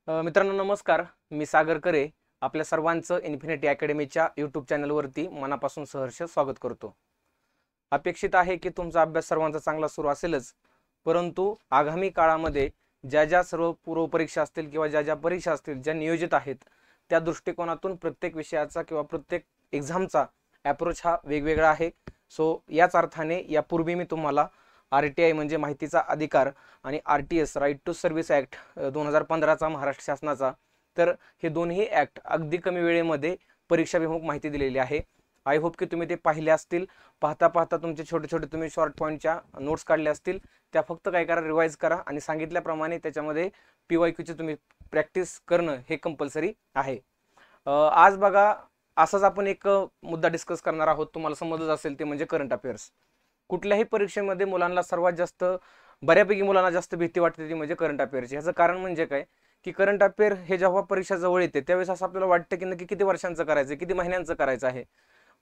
मित्रांनो नमस्कार. मी सागर करे आपल्या सर्वांचं इन्फिनिटी अकॅडमीच्या यूट्यूब चॅनलवरती मनापासून सहर्ष स्वागत करतो. अपेक्षित आहे की तुमचा अभ्यास सर्वांचा चांगला सुरू असेलच, परंतु आगामी काळामध्ये ज्या सर्व पूर्वपरीक्षा असतील किंवा ज्या परीक्षा असतील ज्या नियोजित आहेत त्या दृष्टिकोनातून प्रत्येक विषयाचा किंवा प्रत्येक एक्झामचा ॲप्रोच हा वेगवेगळा आहे. सो याच अर्थाने यापूर्वी मी तुम्हाला RTI म्हणजे माहितीचा अधिकार आणि RTS right to service act 2015चा महाराष्ट्र शासनाचा, तर हे दोन्ही ॲक्ट अगदी कमी वेळेमध्ये परीक्षाभिमुख माहिती दिलेली आहे. आय होप की तुम्ही ते पाहिले असतील. पाहता पाहता तुमचे छोटे छोटे तुम्ही शॉर्ट पॉईंटच्या नोट्स काढल्या असतील. त्या फक्त काय करा, रिवाईज करा आणि सांगितल्याप्रमाणे त्याच्यामध्ये PYQची तुम्ही प्रॅक्टिस करणं हे कंपल्सरी आहे. आज बघा असंच आपण एक मुद्दा डिस्कस करणार आहोत. तुम्हाला समजत असेल ते म्हणजे करंट अफेअर्स. कुठल्याही परीक्षेमध्ये मुलांना सर्वात जास्त बऱ्यापैकी मुलांना जास्त भीती वाटते ती म्हणजे करंट अफेअरची. ह्याचं कारण म्हणजे काय की करंट अफेअर हे जेव्हा परीक्षा जवळ येते त्यावेळेस असं आपल्याला वाटतं की नक्की किती वर्षांचं करायचं, किती महिन्यांचं करायचं आहे.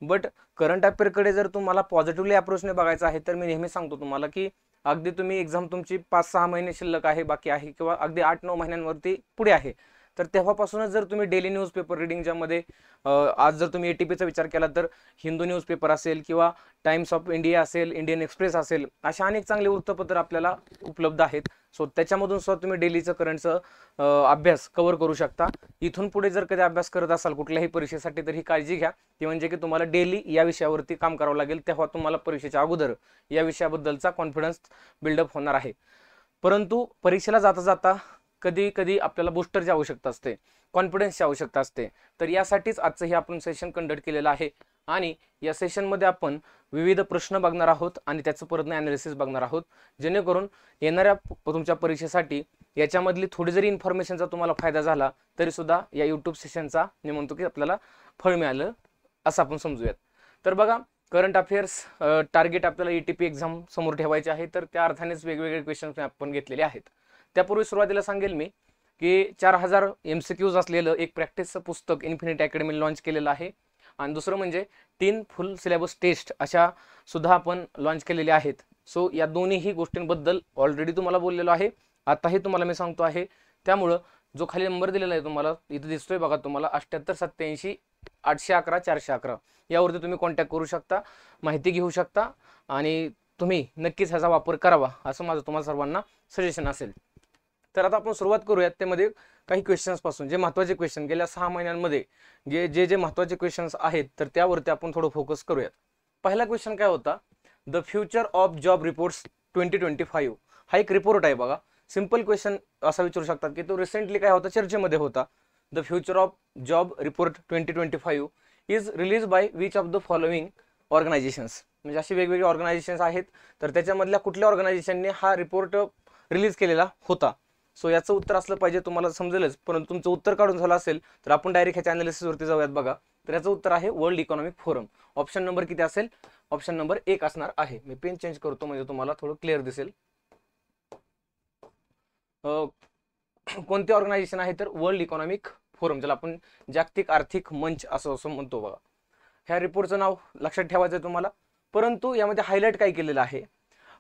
बट करंट अफेअरकडे जर तुम्हाला पॉझिटिव्हली अप्रोचने बघायचं आहे तर मी नेहमी सांगतो तुम्हाला की अगदी तुम्ही एक्झाम तुमची 5-6 महिने शिल्लक आहे, बाकी आहे, किंवा अगदी 8-9 महिन्यांवरती पुढे आहे, तर तेव्हापासूनच जर तुम्ही डेली न्यूजपेपर रिडिंग ज्यामध्ये आज जर तुम्ही ATPचा विचार केला तर हिंदू न्यूजपेपर असेल किंवा टाइम्स ऑफ इंडिया असेल, इंडियन एक्सप्रेस असेल, अशा अनेक चांगले वृत्तपत्र आपल्याला उपलब्ध आहेत. सो त्याच्यामधून सुद्धा तुम्ही डेलीचं करंटचं अभ्यास कव्हर करू शकता. इथून पुढे जर कधी अभ्यास करत असाल कुठल्याही परीक्षेसाठी तर ही काळजी घ्या ती म्हणजे की तुम्हाला डेली या विषयावरती काम करावं लागेल, तेव्हा तुम्हाला परीक्षेच्या अगोदर या विषयाबद्दलचा कॉन्फिडन्स बिल्डअप होणार आहे. परंतु परीक्षेला जाता जाता कधी कधी आपल्याला बूस्टरची आवश्यकता असते, कॉन्फिडन्सची आवश्यकता असते. तर यासाठीच आजचं हे आपण सेशन कंडक्ट केलेलं आहे आणि या सेशनमध्ये आपण विविध प्रश्न बघणार आहोत आणि त्याचं परत ॲनालिसिस बघणार आहोत, जेणेकरून येणाऱ्या तुमच्या परीक्षेसाठी याच्यामधली थोडी जरी इन्फॉर्मेशनचा तुम्हाला फायदा झाला तरी सुद्धा या यूट्यूब सेशनचा मी म्हणतो की आपल्याला फळ मिळालं असं आपण समजूयात. तर बघा, करंट अफेअर्स टार्गेट आपल्याला ATP एक्झाम समोर ठेवायचे आहे, तर त्या अर्थानेच वेगवेगळे क्वेश्चन्स आपण घेतलेले आहेत. त्यापूर्वी सुरुवातीला सांगेल मी की 4000 MCQs असलेलं एक प्रॅक्टिसचं पुस्तक इन्फिनिटी अकॅडमी लॉन्च केलेलं आहे आणि दुसरं म्हणजे 3 फुल सिलेबस टेस्ट अशा सुद्धा आपण लॉन्च केलेल्या आहेत. सो या दोन्हीही गोष्टींबद्दल ऑलरेडी तुम्हाला बोललेलो आहे, आताही तुम्हाला मी सांगतो आहे. त्यामुळं जो खाली नंबर दिलेला आहे तुम्हाला इथं दिसतोय बघा, तुम्हाला 7887 811 411 यावरती तुम्ही कॉन्टॅक्ट करू शकता, माहिती घेऊ शकता आणि तुम्ही नक्कीच ह्याचा वापर करावा असं माझं तुम्हाला सर्वांना सजेशन असेल. तर आता आपण सुरुवात करूयात त्यामध्ये काही क्वेश्चन्स पासून. जे महत्त्वाचे क्वेश्चन गेल्या 6 महिन्यांमध्ये जे महत्त्वाचे क्वेश्चन्स आहेत तर त्यावरती आपण थोडं फोकस करूयात. पहिला क्वेश्चन काय होता, the future of job reports 2025. हा एक रिपोर्ट आहे बघा. सिंपल क्वेश्चन असा विचारू शकतात की तो रिसेंटली काय होता, चर्चेमध्ये होता. The future of job report 2025 is release by which of the following organisations. म्हणजे अशी वेगवेगळे ऑर्गनायझेशन्स आहेत, तर त्याच्यामधल्या कुठल्या ऑर्गनायझेशनने हा रिपोर्ट रिलीज केलेला होता. सो याचं उत्तर असलं पाहिजे, तुम्हाला समजेलच. परंतु तुमचं उत्तर काढून झालं असेल तर आपण डायरेक्ट ह्याच्या अनालिसिसवरती जाऊयात बघा. तर याचं उत्तर आहे world economic forum. Option number किती असेल, ऑप्शन नंबर 1 असणार आहे. मी पेन चेंज करतो म्हणजे तुम्हाला थोडं क्लिअर दिसेल. कोणते ऑर्गनायझेशन आहे तर वर्ल्ड इकॉनॉमिक फोरम, ज्याला आपण जागतिक आर्थिक मंच असं म्हणतो बघा. ह्या रिपोर्टचं नाव लक्षात ठेवायचं आहे तुम्हाला. परंतु यामध्ये हायलाईट काय केलेलं आहे,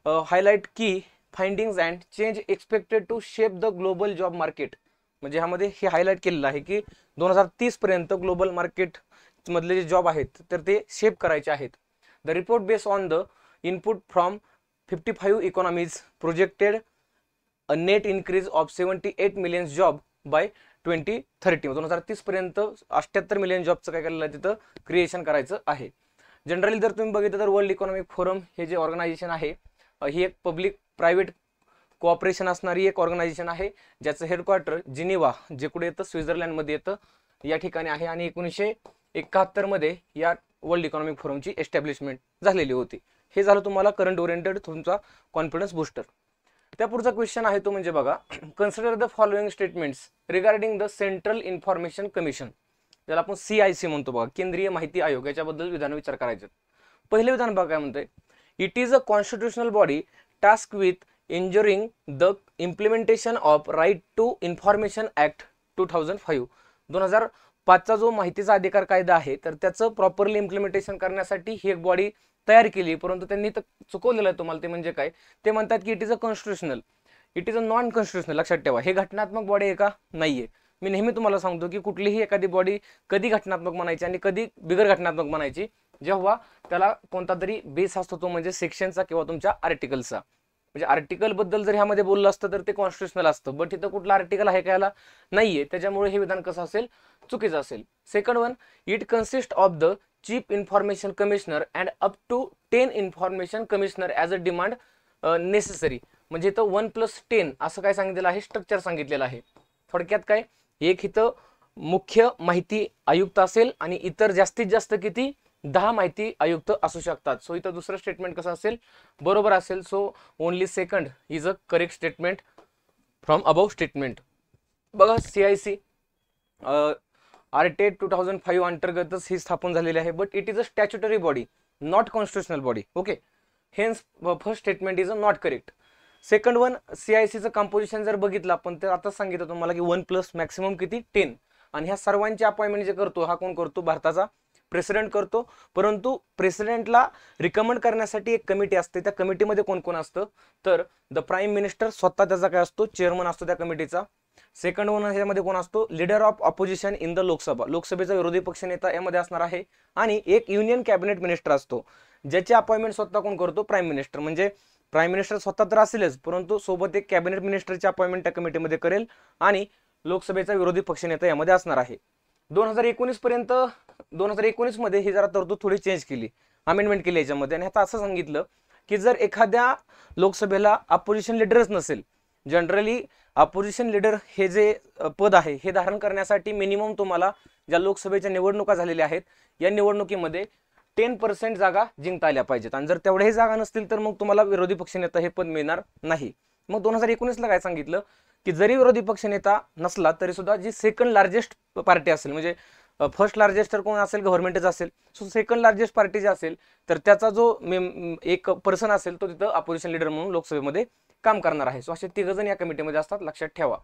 highlight key findings and change expected to shape the global job market. म्हणजे ह्यामध्ये हे हायलाईट केलेलं आहे की 2030 पर्यंत ग्लोबल मार्केट मधले जे जॉब आहेत तर ते शेप करायचे आहेत. The report based on the input from 55 economies projected a net increase of 78 million job by 2030. 2030 पर्यंत 78 मिलियन जॉबचं काय केलेलं आहे तिथं क्रिएशन करायचं आहे. जनरली जर तुम्ही बघितलं तर वर्ल्ड इकॉनॉमिक फोरम हे जे ऑर्गनायझेशन आहे ही एक पब्लिक प्रायव्हेट कोऑपरेशन असणारी एक ऑर्गनायझेशन आहे, ज्याचं हेडक्वार्टर जिनिव्हा जे कुठे येतं स्वित्झर्लंडमध्ये येतं या ठिकाणी आहे आणि 1971 मध्ये या वर्ल्ड इकॉनॉमिक फोरमची एस्टॅब्लिशमेंट झालेली होती. हे झालं तुम्हाला करंट ओरिएंटेड तुमचा कॉन्फिडन्स बूस्टर. त्या पुढचा क्वेश्चन आहे तो म्हणजे बघा, consider the following statements regarding the central information commission, ज्याला आपण CIC म्हणतो बघा, केंद्रीय माहिती आयोग, याच्याबद्दल विचार करायचे. पहिले विधान बघा काय म्हणतंय, it is a constitutional body task with ensuring the implementation of right to information act 2005. 2005चा जो माहितीचा अधिकार कायदा आहे तर त्याचं प्रॉपरली इम्प्लिमेंटेशन करण्यासाठी ही एक बॉडी तयार केली. परंतु त्यांनी तर चुकवलेलं आहे तुम्हाला. ते म्हणजे काय, ते म्हणतात की it is a constitutional, it is a non constitutional. लक्षात ठेवा, हे घटनात्मक बॉडी आहे का? नाहीये. मी नेहमी तुम्हाला सांगतो की कुठलीही एखादी बॉडी कधी घटनात्मक म्हणायची आणि कधी बिगर घटनात्मक म्हणायची, जेव्हा त्याला कोणता तरी बेस असतो, तो म्हणजे सेक्शनचा किंवा तुमच्या आर्टिकलचा. म्हणजे आर्टिकल बद्दल जर ह्यामध्ये बोललं असतं तर ते कॉन्स्टिट्युशनल असतं, बट इथं कुठलं आर्टिकल आहे का याला? नाहीये. त्याच्यामुळे हे विधान कसं असेल? चुकीचं असेल. Second one, it consist of the chief information commissioner and up to 10 information commissioner as a demand necessary. म्हणजे इथं 1+10 असं काय सांगितलेलं आहे? स्ट्रक्चर सांगितलेलं आहे. थोडक्यात काय, एक इथं मुख्य माहिती आयुक्त असेल आणि इतर जास्तीत जास्त किती? 10 माहिती आयुक्त असू शकतात. सो इथं दुसरं स्टेटमेंट कसं असेल? बरोबर असेल. So only second is a correct statement from above statement. बघा, CIC RTA 2005 अंतर्गतच ही स्थापन झालेली आहे, but it is a statutory body, not constitutional body. Okay, hence first statement is a not correct. Second one, CICचं composition जर बघितलं आपण तर आता सांगितलं तुम्हाला की 1+ मॅक्सिमम किती? 10. आणि ह्या सर्वांची अपॉइंटमेंट जे करतो हा कोण करतो? भारताचा प्रेसिडेंट करतो. परंतु प्रेसिडेंटला रिकमेंड करण्यासाठी एक कमिटी असते. त्या कमिटीमध्ये कोण कोण असतं? तर द प्राईम मिनिस्टर स्वतः त्याचा काय असतो? चेअरमन असतो त्या कमिटीचा. सेकंड वन, ह्यामध्ये कोण असतो? Leader of opposition in the Lok Sabha, लोकसभेचा विरोधी पक्षनेता यामध्ये असणार आहे. आणि एक युनियन कॅबिनेट मिनिस्टर असतो, ज्याची अपॉइंटमेंट स्वतः कोण करतो? Prime minister. म्हणजे प्राईम मिनिस्टर स्वतः तर असेलच, परंतु सोबत एक कॅबिनेट मिनिस्टरची अपॉइंटमेंट त्या कमिटीमध्ये करेल आणि लोकसभेचा विरोधी पक्षनेता यामध्ये असणार आहे. 2019 पर्यंत 2019 मध्ये ही जरा तरतूद थोडी चेंज केली, अमेंडमेंट केली याच्यामध्ये. आणि आता असं सांगितलं की जर एखाद्या लोकसभेला अपोजिशन लीडरच नसेल, जनरली अपोजिशन लीडर हे जे पद आहे हे धारण करण्यासाठी मिनिमम तुम्हाला ज्या लोकसभेच्या निवडणुका झालेल्या आहेत या निवडणुकीमध्ये 10% जागा जिंकता आल्या पाहिजेत. आणि जर तेवढ्याही जागा नसतील तर मग तुम्हाला विरोधी पक्षनेता हे पद मिळणार नाही. मग 2019ला काय सांगितलं की जरी विरोधी पक्षनेता नसला तरी सुद्धा जी सेकंड लार्जेस्ट पार्टी असेल, म्हणजे फर्स्ट लार्जेस्ट तर कोण असेल? गव्हर्नमेंटच असेल. सो सेकंड लार्जेस्ट पार्टी जे असेल तर त्याचा जो एक पर्सन असेल तो तिथं अपोजिशन लीडर म्हणून लोकसभेमध्ये काम करणार आहे. सो असे 3 जण या कमिटीमध्ये असतात, लक्षात ठेवा.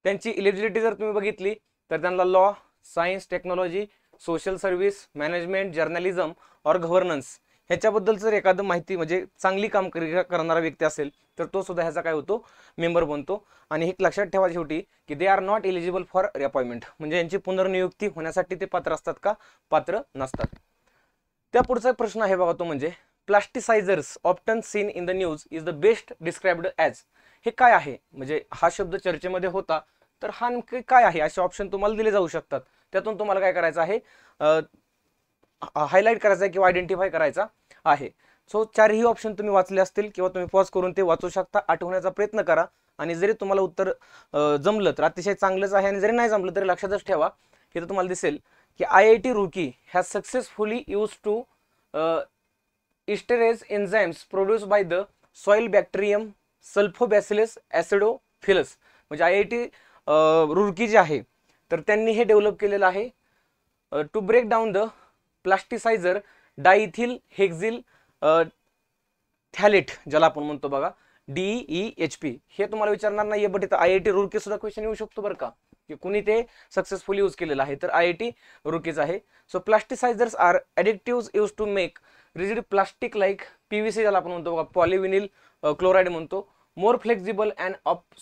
त्यांची इलिजिबिलिटी जर तुम्ही बघितली तर त्यांना law, science, technology, social service, management, journalism और गव्हर्नन्स ह्याच्याबद्दल जर एखादं माहिती म्हणजे चांगली काम करणारा व्यक्ती असेल तर तो सुद्धा ह्याचा काय होतो? मेंबर बनतो. आणि हे लक्षात ठेवा शेवटी की they are not eligible for reappointment, म्हणजे यांची पुनर्नियुक्ती होण्यासाठी ते पात्र असतात का? पात्र नसतात. त्या पुढचा प्रश्न आहे बघा, तो म्हणजे plasticizers often seen in the news is the best described as. हे काय आहे? म्हणजे हा शब्द चर्चेमध्ये होता, तर हा नक्की काय आहे? असे ऑप्शन तुम्हाला दिले जाऊ शकतात. त्यातून तुम्हाला काय करायचं आहे? हायलाईट करायचा आहे किंवा आयडेंटिफाय करायचा आहे. सो 4ही ऑप्शन तुम्ही वाचले असतील किंवा तुम्ही पॉज करून ते वाचू शकता, आठवण्याचा प्रयत्न करा. आणि जरी तुम्हाला उत्तर जमलं तर अतिशय चांगलंच आहे, आणि जरी नाही जमलं तरी लक्षातच ठेवा की तुम्हाला दिसेल की IIT Roorkee has successfully use to esterase enzymes produce by the soil bacterium Sulfobacillus acidophilus. म्हणजे IIT रुर्की जे आहे तर त्यांनी हे डेव्हलप केलेलं आहे to break down the plasticizer diethyl hexyl phthalate, ज्याला आपण म्हणतो बघा DEHP. हे तुम्हाला विचारणार नाहीये, बट इथं IIT रुर्की सुद्धा क्वेश्चन येऊ शकतो बरं का, की कुणी ते सक्सेसफुली यूज केलेलं आहे, तर IIT रुर्कीच आहे. So plasticizers are additives use to make rigid plastic like PVC, ज्याला आपण म्हणतो बघा पॉलिव्हिनिल क्लोराईड म्हणतो, more flexible and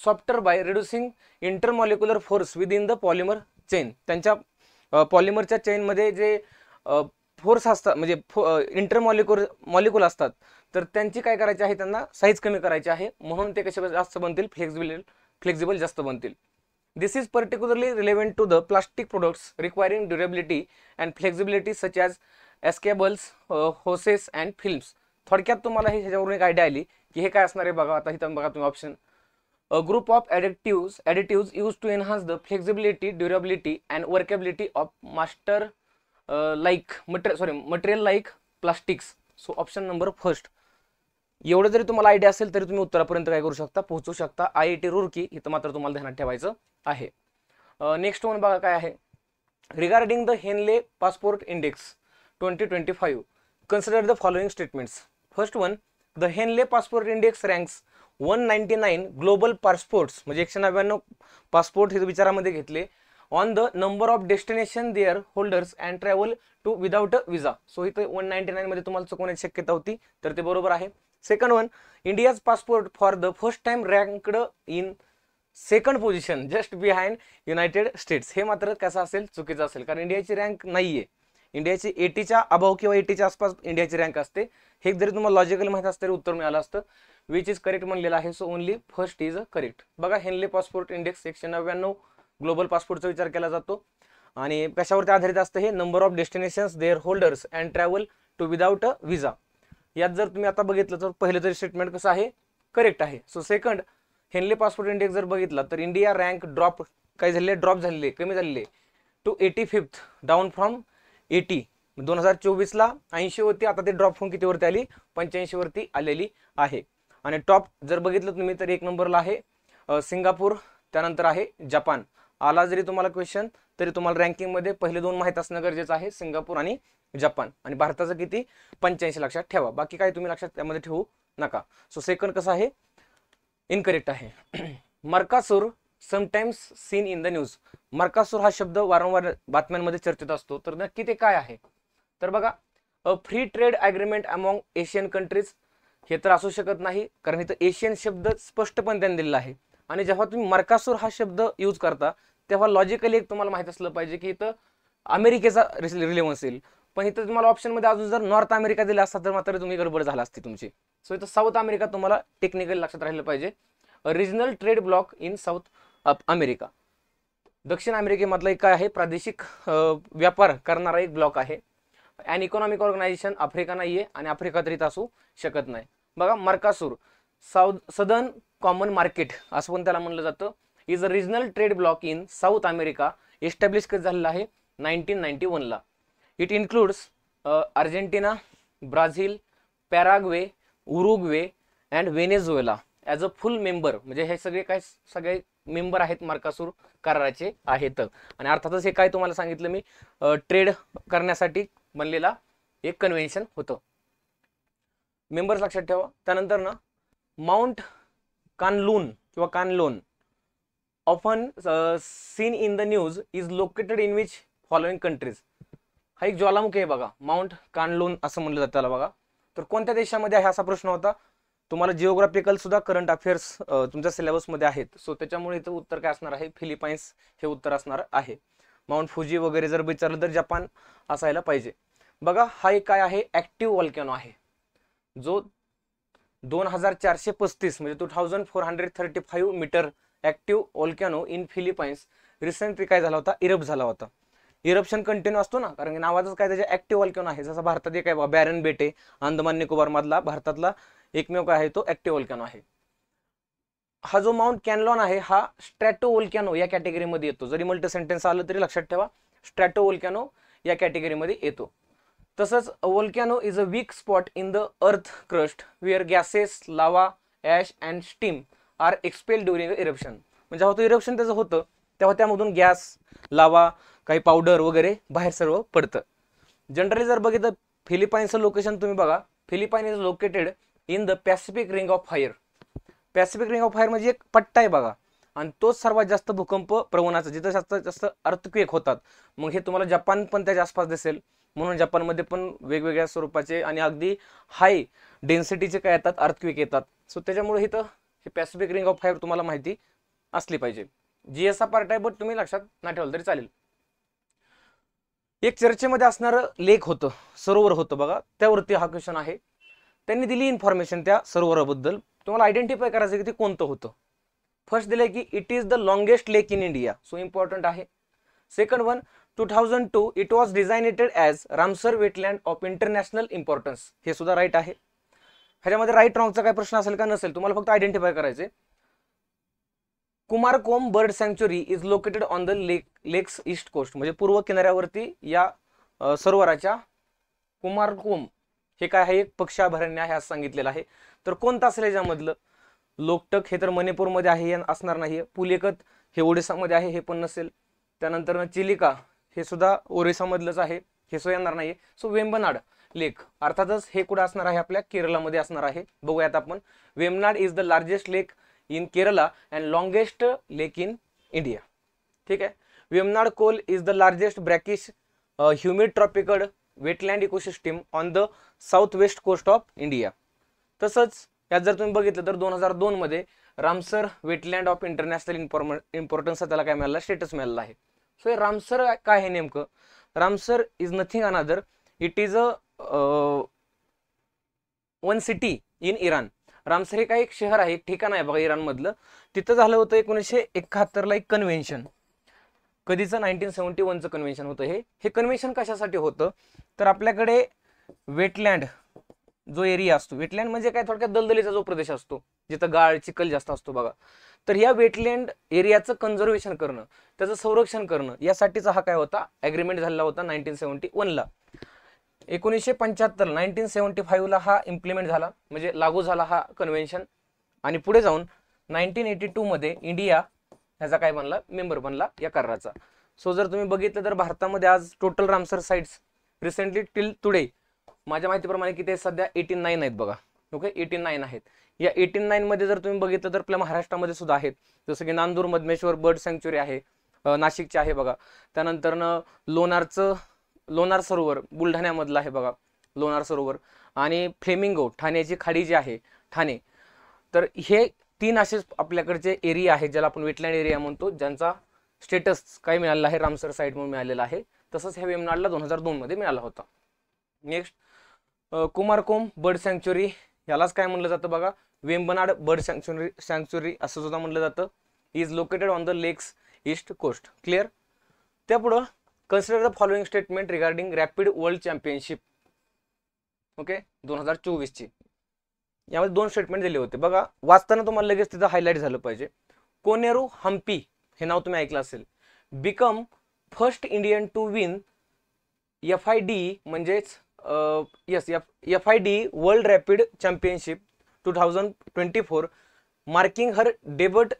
softer by reducing intermolecular force within the polymer chain. त्यांच्या पॉलिमरच्या चेनमध्ये जे फोर्स असतात म्हणजे इंटरमॉलिक्युल असतात, तर त्यांची काय करायची आहे? त्यांना साईज कमी करायची आहे, म्हणून ते कसे जास्त बनतील? फ्लेक्झिबल जास्त बनतील. This is particularly relevant to the plastic products requiring durability and flexibility such as cables, hoses and films. थोडक्यात तुम्हाला हे ह्याच्यावरून एक आयडिया आली की हे काय असणार आहे बघा. आता इथं बघा तुम्ही option, a group of additives used to enhance the flexibility, durability and workability of material like plastics. So option number first. एवढं जरी तुम्हाला आयडिया असेल तरी तुम्ही उत्तरापर्यंत काय करू शकता? पोहोचू शकता. IIT रुर्की इथं मात्र तुम्हाला ध्यानात ठेवायचं आहे. नेक्स्ट वन बघा काय आहे. Regarding the Henley passport index 2025 consider the following statements. First one, the Henley passport index ranks 199 global passports, म्हणजे 199 पासपोर्ट हे विचारामध्ये घेतले on the number of destination their holders and travel to without a visa. So इथं 199 मध्ये तुम्हाला चुकवण्याची शक्यता होती, तर ते बरोबर आहे. Second one, India's passport for the first time ranked in second position just behind United States. हे मात्र कसं असेल, चुकीचं असेल, कारण इंडियाची रँक नाहीये. इंडियाची 80च्या अबाव किंवा 80च्या आसपास इंडियाची रँक असते. हे जरी तुम्हाला लॉजिकल माहिती असतं तरी उत्तर मिळालं असतं. विच इज करेक्ट म्हणलेलं आहे. So only first is correct. बघा, हेनले पासपोर्ट इंडेक्स 199 ग्लोबल पासपोर्टचा विचार केला जातो आणि कशावरती आधारित असतं हे, number of destinations their holders and travel to without a visa. यात जर तुम्ही आता बघितलं तर पहिलं तरी स्टेटमेंट कसं आहे, करेक्ट आहे. So second, Henley passport index जर बघितला तर इंडिया रँक ड्रॉप काय झाले, ड्रॉप झालेले, कमी झालेले टू 85th डाऊन फ्रॉम 80. 2024ला 80 होती, आता ते ड्रॉप होऊन कितीवरती आली, 85 वरती आलेली आहे. आणि टॉप जर बघितलं तुम्ही तर 1 नंबरला आहे सिंगापूर, त्यानंतर आहे जपान. आला जरी तुम्हाला क्वेश्चन तरी तुम्हाला रँकिंगमध्ये पहिले 2 माहीत असणं गरजेचं आहे, सिंगापूर आणि जपान. आणि भारताचं किती, 85 लक्षात ठेवा. बाकी काय तुम्ही लक्षात त्यामध्ये ठेवू नका. सो सेकंड कसं आहे, इनकरेक्ट आहे. Mercosur sometimes seen in the news. Mercosur हा शब्द वारंवार बातम्यांमध्ये चर्चेत असतो, तर नक्की ते काय आहे. तर बघा, a free trade agreement among Asian countries. हे तर असू शकत नाही, कारण इथं एशियन शब्द स्पष्टपणे त्यांनी दिलेला आहे. आणि जेव्हा तुम्ही मर्कासूर हा शब्द यूज करता तेव्हा लॉजिकली एक तुम्हाला माहित असलं पाहिजे की इथं अमेरिकेचा रिलेव्हन्स येईल. पण इथं तुम्हाला ऑप्शनमध्ये अजून जर नॉर्थ अमेरिका दिला असता तर मात्र तुम्ही गडबड झाला असती तुमची. सो इथं साऊथ अमेरिका तुम्हाला टेक्निकली लक्षात राहिलं पाहिजे. Regional trade bloc in South America. दक्षिण अमेरिकेमधला एक काय आहे, प्रादेशिक व्यापार करणारा एक ब्लॉक आहे. अँड इकॉनॉमिक ऑर्गनायझेशन आफ्रिका नाहीये आणि आफ्रिका तरी असू शकत नाही. बघा, मर्कासूर सदर्न कॉमन मार्केट असं पण त्याला म्हणलं जातं. Is a regional trade bloc in South America. Establish कधी झालेला आहे, 1991ला. It includes Argentina, Brazil, Paraguay, Uruguay and Venezuela as a full member. म्हणजे हे सगळे मेंबर आहेत मर्कासूर कराराचे आहेत. आणि अर्थातच हे काय तुम्हाला सांगितलं मी, ट्रेड करण्यासाठी बनलेला एक कन्व्हेन्शन होतं. मेंबर्स लक्षात ठेवा. त्यानंतर ना, माउंट कानलून किंवा Kanlaon often seen in the news is located in which following countries. हा एक ज्वालामुखी आहे बघा, माउंट कानलून असं म्हणलं जातं त्याला. बघा, तर कोणत्या देशामध्ये आहे असा प्रश्न होता. तुम्हाला जिओग्राफिकल सुद्धा करंट अफेअर्स तुमच्या सिलेबसमध्ये आहेत. सो त्याच्यामुळे इथं उत्तर काय असणार आहे, फिलिपाईन्स हे उत्तर असणार आहे. माउंट फुजी वगैरे जर विचारलं तर जपान असायला पाहिजे. बघा, हा एक काय आहे, ऍक्टिव्ह वॉल्कॅनो आहे जो 2435 म्हणजे 2435 metre active volcano in Philippines recently काय झाला होता, इरप्ट झाला होता. इरप्शन कंटिन्यू असतो ना, कारण नावाचंच काय त्याच्या ऍक्टिव्ह वॉल्कॅनो आहे. जसं भारतात एक आहे बॅरन बेटे, अंदमान निकोबार मधला भारतातला एकमेव काय आहे तो ऍक्टिव्ह वॉल्कॅनो आहे. हा जो माउंट कॅनलॉन आहे हा स्ट्रॅटो वोल्कॅनो या कॅटेगरीमध्ये येतो. जरी मल्टी सेंटेन्स आलं तरी लक्षात ठेवा, स्ट्रॅटो वोल्कॅनो या कॅटेगरीमध्ये येतो. तसंच volcano is a weak spot in the earth crust where gases, lava, ash and steam are expel during eruption. म्हणजे जेव्हा तो इरप्शन त्याचं होतं तेव्हा त्यामधून गॅस, लावा, काही पावडर वगैरे बाहेर सर्व पडतं. जनरली जर बघितलं फिलिपाईन्सचं लोकेशन तुम्ही बघा, Philippine is located in the Pacific ring of fire. Pacific ring of fire म्हणजे एक पट्टा आहे बघा, आणि तोच सर्वात जास्त भूकंप प्रवणाचा, जिथं जास्त जास्त अर्थक्वेक होतात. मग हे तुम्हाला जपान पण त्याच्या आसपास दिसेल. म्हणून जपानमध्ये पण वेगवेगळ्या स्वरूपाचे आणि अगदी हाय डेन्सिटीचे काय येतात, अर्थक्वेक येतात. सो त्याच्यामुळे इथं हे पॅसिफिक रिंग ऑफ फायर तुम्हाला माहिती असली पाहिजे. जीएसचा पार्ट आहे, बट तुम्ही लक्षात नाही ठेवलं तरी चालेल. एक चर्चेमध्ये असणारं लेक होतं, सरोवर होतं बघा, त्यावरती हा क्वेश्चन आहे. त्यांनी दिली इन्फॉर्मेशन त्या सरोवराबद्दल, तुम्हाला आयडेंटिफाय करायचं की ते कोणतं होतं. फर्स्ट दिलंय की it is the longest lake in India. So important आहे. Second one, 2002 it was designated as Ramsar wetland of international importance. हे सुद्धा राईट आहे. ह्याच्यामध्ये राईट रॉंगचा काय प्रश्न असेल का नसेल, तुम्हाला फक्त आयडेंटिफाय करायचे. Kumarakom bird sanctuary is located on the lake's east coast. म्हणजे पूर्व किनाऱ्यावरती या सरोवराच्या कुमारकोम हे काय आहे, एक पक्षी अभयारण्य आहे असं सांगितलेलं आहे. तर कोणतं असेल याच्यामधलं, लोकटक हे तर मणिपूरमध्ये आहे, असणार नाही. पुलेकत हे ओडिसामध्ये आहे, हे पण नसेल. त्यानंतर चिलिका हे सुद्धा ओरिसामधलंच आहे, हे सुद्धा येणार नाही. सो वेम्बनाड लेक अर्थातच हे कुठं असणार आहे, आपल्या केरळामध्ये असणार आहे. बघूयात आपण. Vembanad is the largest lake in Kerala and longest lake in India. ठीक आहे. Vembanad Kol is the largest brackish humid tropical wetland ecosystem on the south west coast of India. तसंच यात जर तुम्ही बघितलं तर 2002 मध्ये रामसर वेटलँड ऑफ इंटरनॅशनल इम्पॉर्टन्सचा त्याला काय मिळाला, स्टेटस मिळाला आहे. सो हे रामसर काय आहे नेमकं, Ramsar is nothing another, it is a one city in Iran. Ramsar हे काय एक शहर आहे, एक ठिकाण आहे बघा इराण मधलं. तिथं झालं होतं 1971ला एक कन्व्हेन्शन. कधीचं, 1971चं कन्व्हेन्शन होतं हे कन्व्हेन्शन कशासाठी होतं तर आपल्याकडे वेटलँड जो एरिया असतो, वेटलँड म्हणजे काय थोडक्यात दलदलीचा जो प्रदेश असतो जिथं गाळ चिखल जास्त असतो बघा, तर या वेटलँड एरियाचं कन्झर्वेशन करणं, त्याचं संरक्षण करणं, यासाठीचा हा काय होता, ॲग्रीमेंट झालेला होता 1971ला. 1975 1975ला हा इम्प्लिमेंट झाला, म्हणजे लागू झाला हा कन्व्हेन्शन. आणि पुढे जाऊन 1982 मध्ये इंडिया ह्याचा काय बनला, मेंबर बनला या कराराचा. सो जर तुम्ही बघितलं तर भारतामध्ये आज total Ramsar sites recently till today माझ्या माहितीप्रमाणे किती आहेत, सध्या 89 आहेत बघा. ओके, 89 आहेत. या 89 मध्ये जर तुम्ही बघितलं तर आपल्या महाराष्ट्रामध्ये सुद्धा आहेत, जसं की नांदूर मधमेश्वर बर्ड सँक्च्युरी आहे, नाशिकचे आहे बघा. त्यानंतर लोणार सरोवर बुलढाण्यामधलं आहे बघा, लोणार सरोवर. आणि फ्लेमिंगो ठाण्याची खाडी जी आहे ठाणे, तर हे 3 असे आपल्याकडचे एरिया आहेत ज्याला आपण वेटलँड एरिया म्हणतो, ज्यांचा स्टेटस काय मिळालेला आहे, रामसर साईट म्हणून मिळालेला आहे. तसंच हे वेमनाडला 2002 मध्ये मिळाला होता. नेक्स्ट कुमारकोम बर्ड सँक्च्युरी, यालाच काय म्हणलं जातं बघा, वेम्बनाड बर्ड सँक्च्युरी असं सुद्धा म्हणलं जातं. Is located on the lake's east coast. Clear. त्यापुढं consider the following statement regarding rapid world championship. Okay, 2024 ची. यामध्ये 2 स्टेटमेंट दिले होते बघा, वाचताना तुम्हाला लगेच तिथं हायलाइट झालं पाहिजे. कोनेरू हम्पी हे नाव तुम्ही ऐकलं असेल. Become first Indian to win FID म्हणजेच FID world rapid championship 2024, marking her debut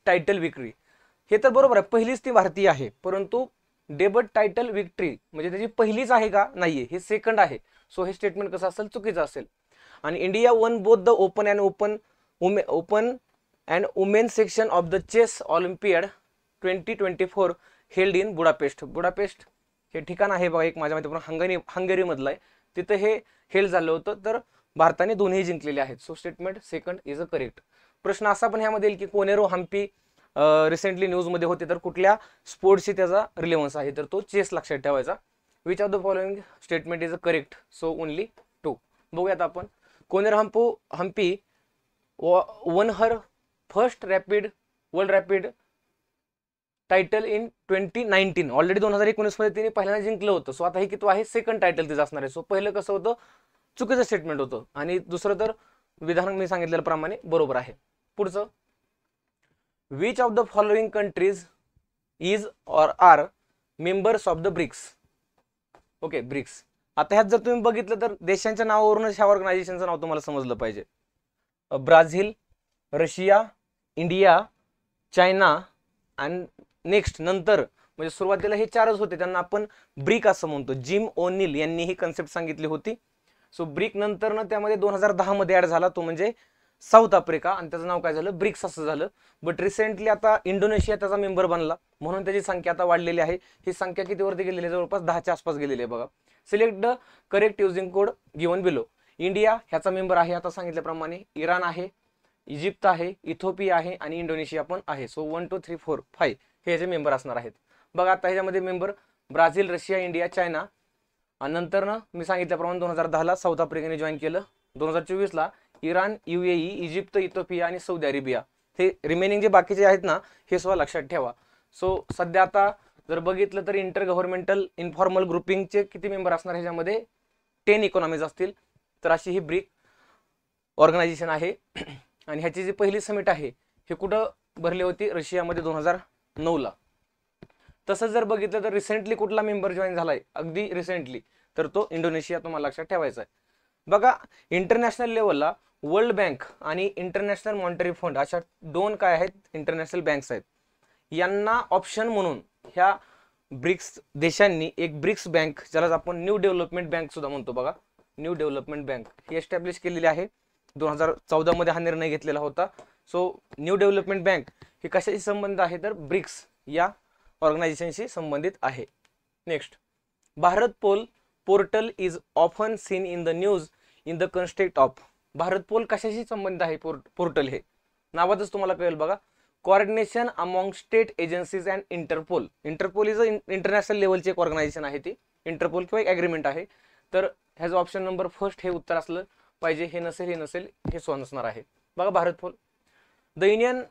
title victory. हे तर बरोबर आहे, पहिलीच ती भारतीय आहे, परंतु डेबट टायटल विक्ट्री म्हणजे त्याची पहिलीच आहे का, नाहीये, हे सेकंड आहे. सो हे स्टेटमेंट कसं असेल, चुकीचं असेल. आणि India one both the open and women section of the chess olympiad 2024 held in Budapest. Budapest हे ठिकाण आहे बघा, एक माझ्या माहिती हंगेरी मधलं आहे, तिथं हे हेल्ड झालं होतं. तर भारताने दोन्ही जिंकलेले आहेत. So statement second is a correct. प्रश्न असा पण ह्यामध्ये येईल की कोनेरो हम्पी रिसेंटली न्यूजमध्ये होते, तर कुठल्या स्पोर्ट्सशी त्याचा रिलेव्हन्स आहे, तर तो चेस लक्षात ठेवायचा. Which of the following statement is a correct. So only 2. बघूयात आपण. Koneru Humpy won her first world rapid title in 2019. Already 2019 मध्ये तिने पहिल्यांदा जिंकलं होतं. सो आता हे किती आहे, सेकंड टायटल तिचं असणार आहे. सो पहिलं कसं होतं, चुकीचं स्टेटमेंट होतं, आणि दुसरं तर विधान मी सांगितलेल्याप्रमाणे बरोबर आहे. पुढचं, which of the following countries is or are members of the BRICS. Okay, BRICS. आता ह्यात जर तुम्ही बघितलं तर देशांच्या नावावरूनच ह्या ऑर्गनायझेशनचं नाव तुम्हाला समजलं पाहिजे. ब्राझील, रशिया, इंडिया, चायना आणि नेक्स्ट नंतर म्हणजे सुरुवातीला हे 4च होते, त्यांना आपण ब्रिक असं म्हणतो. जिम ओनिल यांनी ही कन्सेप्ट सांगितली होती. सो ब्रिक नंतर ना त्यामध्ये 2010 मध्ये ऍड झाला तो म्हणजे साऊथ आफ्रिका, आणि त्याचं नाव काय झालं, ब्रिक्स असं झालं. बट रिसेंटली आता इंडोनेशिया त्याचा मेंबर बनला, म्हणून त्याची संख्या आता वाढलेली आहे. ही संख्या कितीवरती गेलेली आहे, जवळपास 10च्या आसपास गेलेली आहे बघा. Select the correct using code given below. India ह्याचा मेंबर आहे आता सांगितल्याप्रमाणे, इराण आहे, इजिप्त आहे, इथिओपिया आहे, आणि इंडोनेशिया पण आहे. सो 1 2 3 4 5 हे याचे मेंबर असणार आहेत बघा. आता ह्याच्यामध्ये member Brazil, Russia, India, China, आणि नंतर ना मी सांगितल्याप्रमाणे 2010ला साऊथ आफ्रिकेने जॉईन केलं. 2024ला इराण, UAE, इजिप्त, इथिओपिया आणि सौदी अरेबिया. हे रिमेनिंग जे बाकीचे आहेत ना, हे सुद्धा लक्षात ठेवा. सो सध्या आता जर बघितलं तर इंटर गव्हर्नमेंटल इन्फॉर्मल ग्रुपिंगचे किती मेंबर असणार ह्याच्यामध्ये, 10 इकॉनॉमीज असतील. तर अशी ही ब्रिक ऑर्गनायझेशन आहे. आणि ह्याची जी पहिली समिट आहे हे कुठं भरली होती, रशियामध्ये 2009ला. तसंच जर बघितलं तर रिसेंटली कुठला मेंबर जॉईन झालाय, अगदी रिसेंटली, तर तो इंडोनेशिया तुम्हाला लक्षात ठेवायचा आहे बघा. इंटरनॅशनल लेवलला वर्ल्ड बँक आणि इंटरनॅशनल मॉनिटरी फंड अशा 2 काय आहेत, इंटरनॅशनल बँक्स आहेत. यांना ऑप्शन म्हणून ह्या ब्रिक्स देशांनी एक ब्रिक्स बँक, ज्याला आपण न्यू डेव्हलपमेंट बँक सुद्धा म्हणतो बघा, न्यू डेव्हलपमेंट बँक ही एस्टॅब्लिश केलेली आहे. 2014 मध्ये हा निर्णय घेतलेला होता. सो न्यू डेव्हलपमेंट बँक ही कशाशी संबंधित आहे, तर ब्रिक्स या ऑर्गनायझेशनशी संबंधित आहे. Next, Bharatpol portal is often seen in the news in the context of. Bharatpol कशाशी संबंधित आहे? पोर्टल हे नावातच तुम्हाला कळेल बघा. Coordination among state agencies and Interpol. Interpol is international लेवलची एक ऑर्गनायझेशन आहे ती. इंटरपोल किंवा एक ॲग्रीमेंट आहे. तर ह्याचं ऑप्शन नंबर फर्स्ट हे उत्तर असलं पाहिजे. हे नसेल हे सो नसणार आहे बघा. Bharatpol. The Indian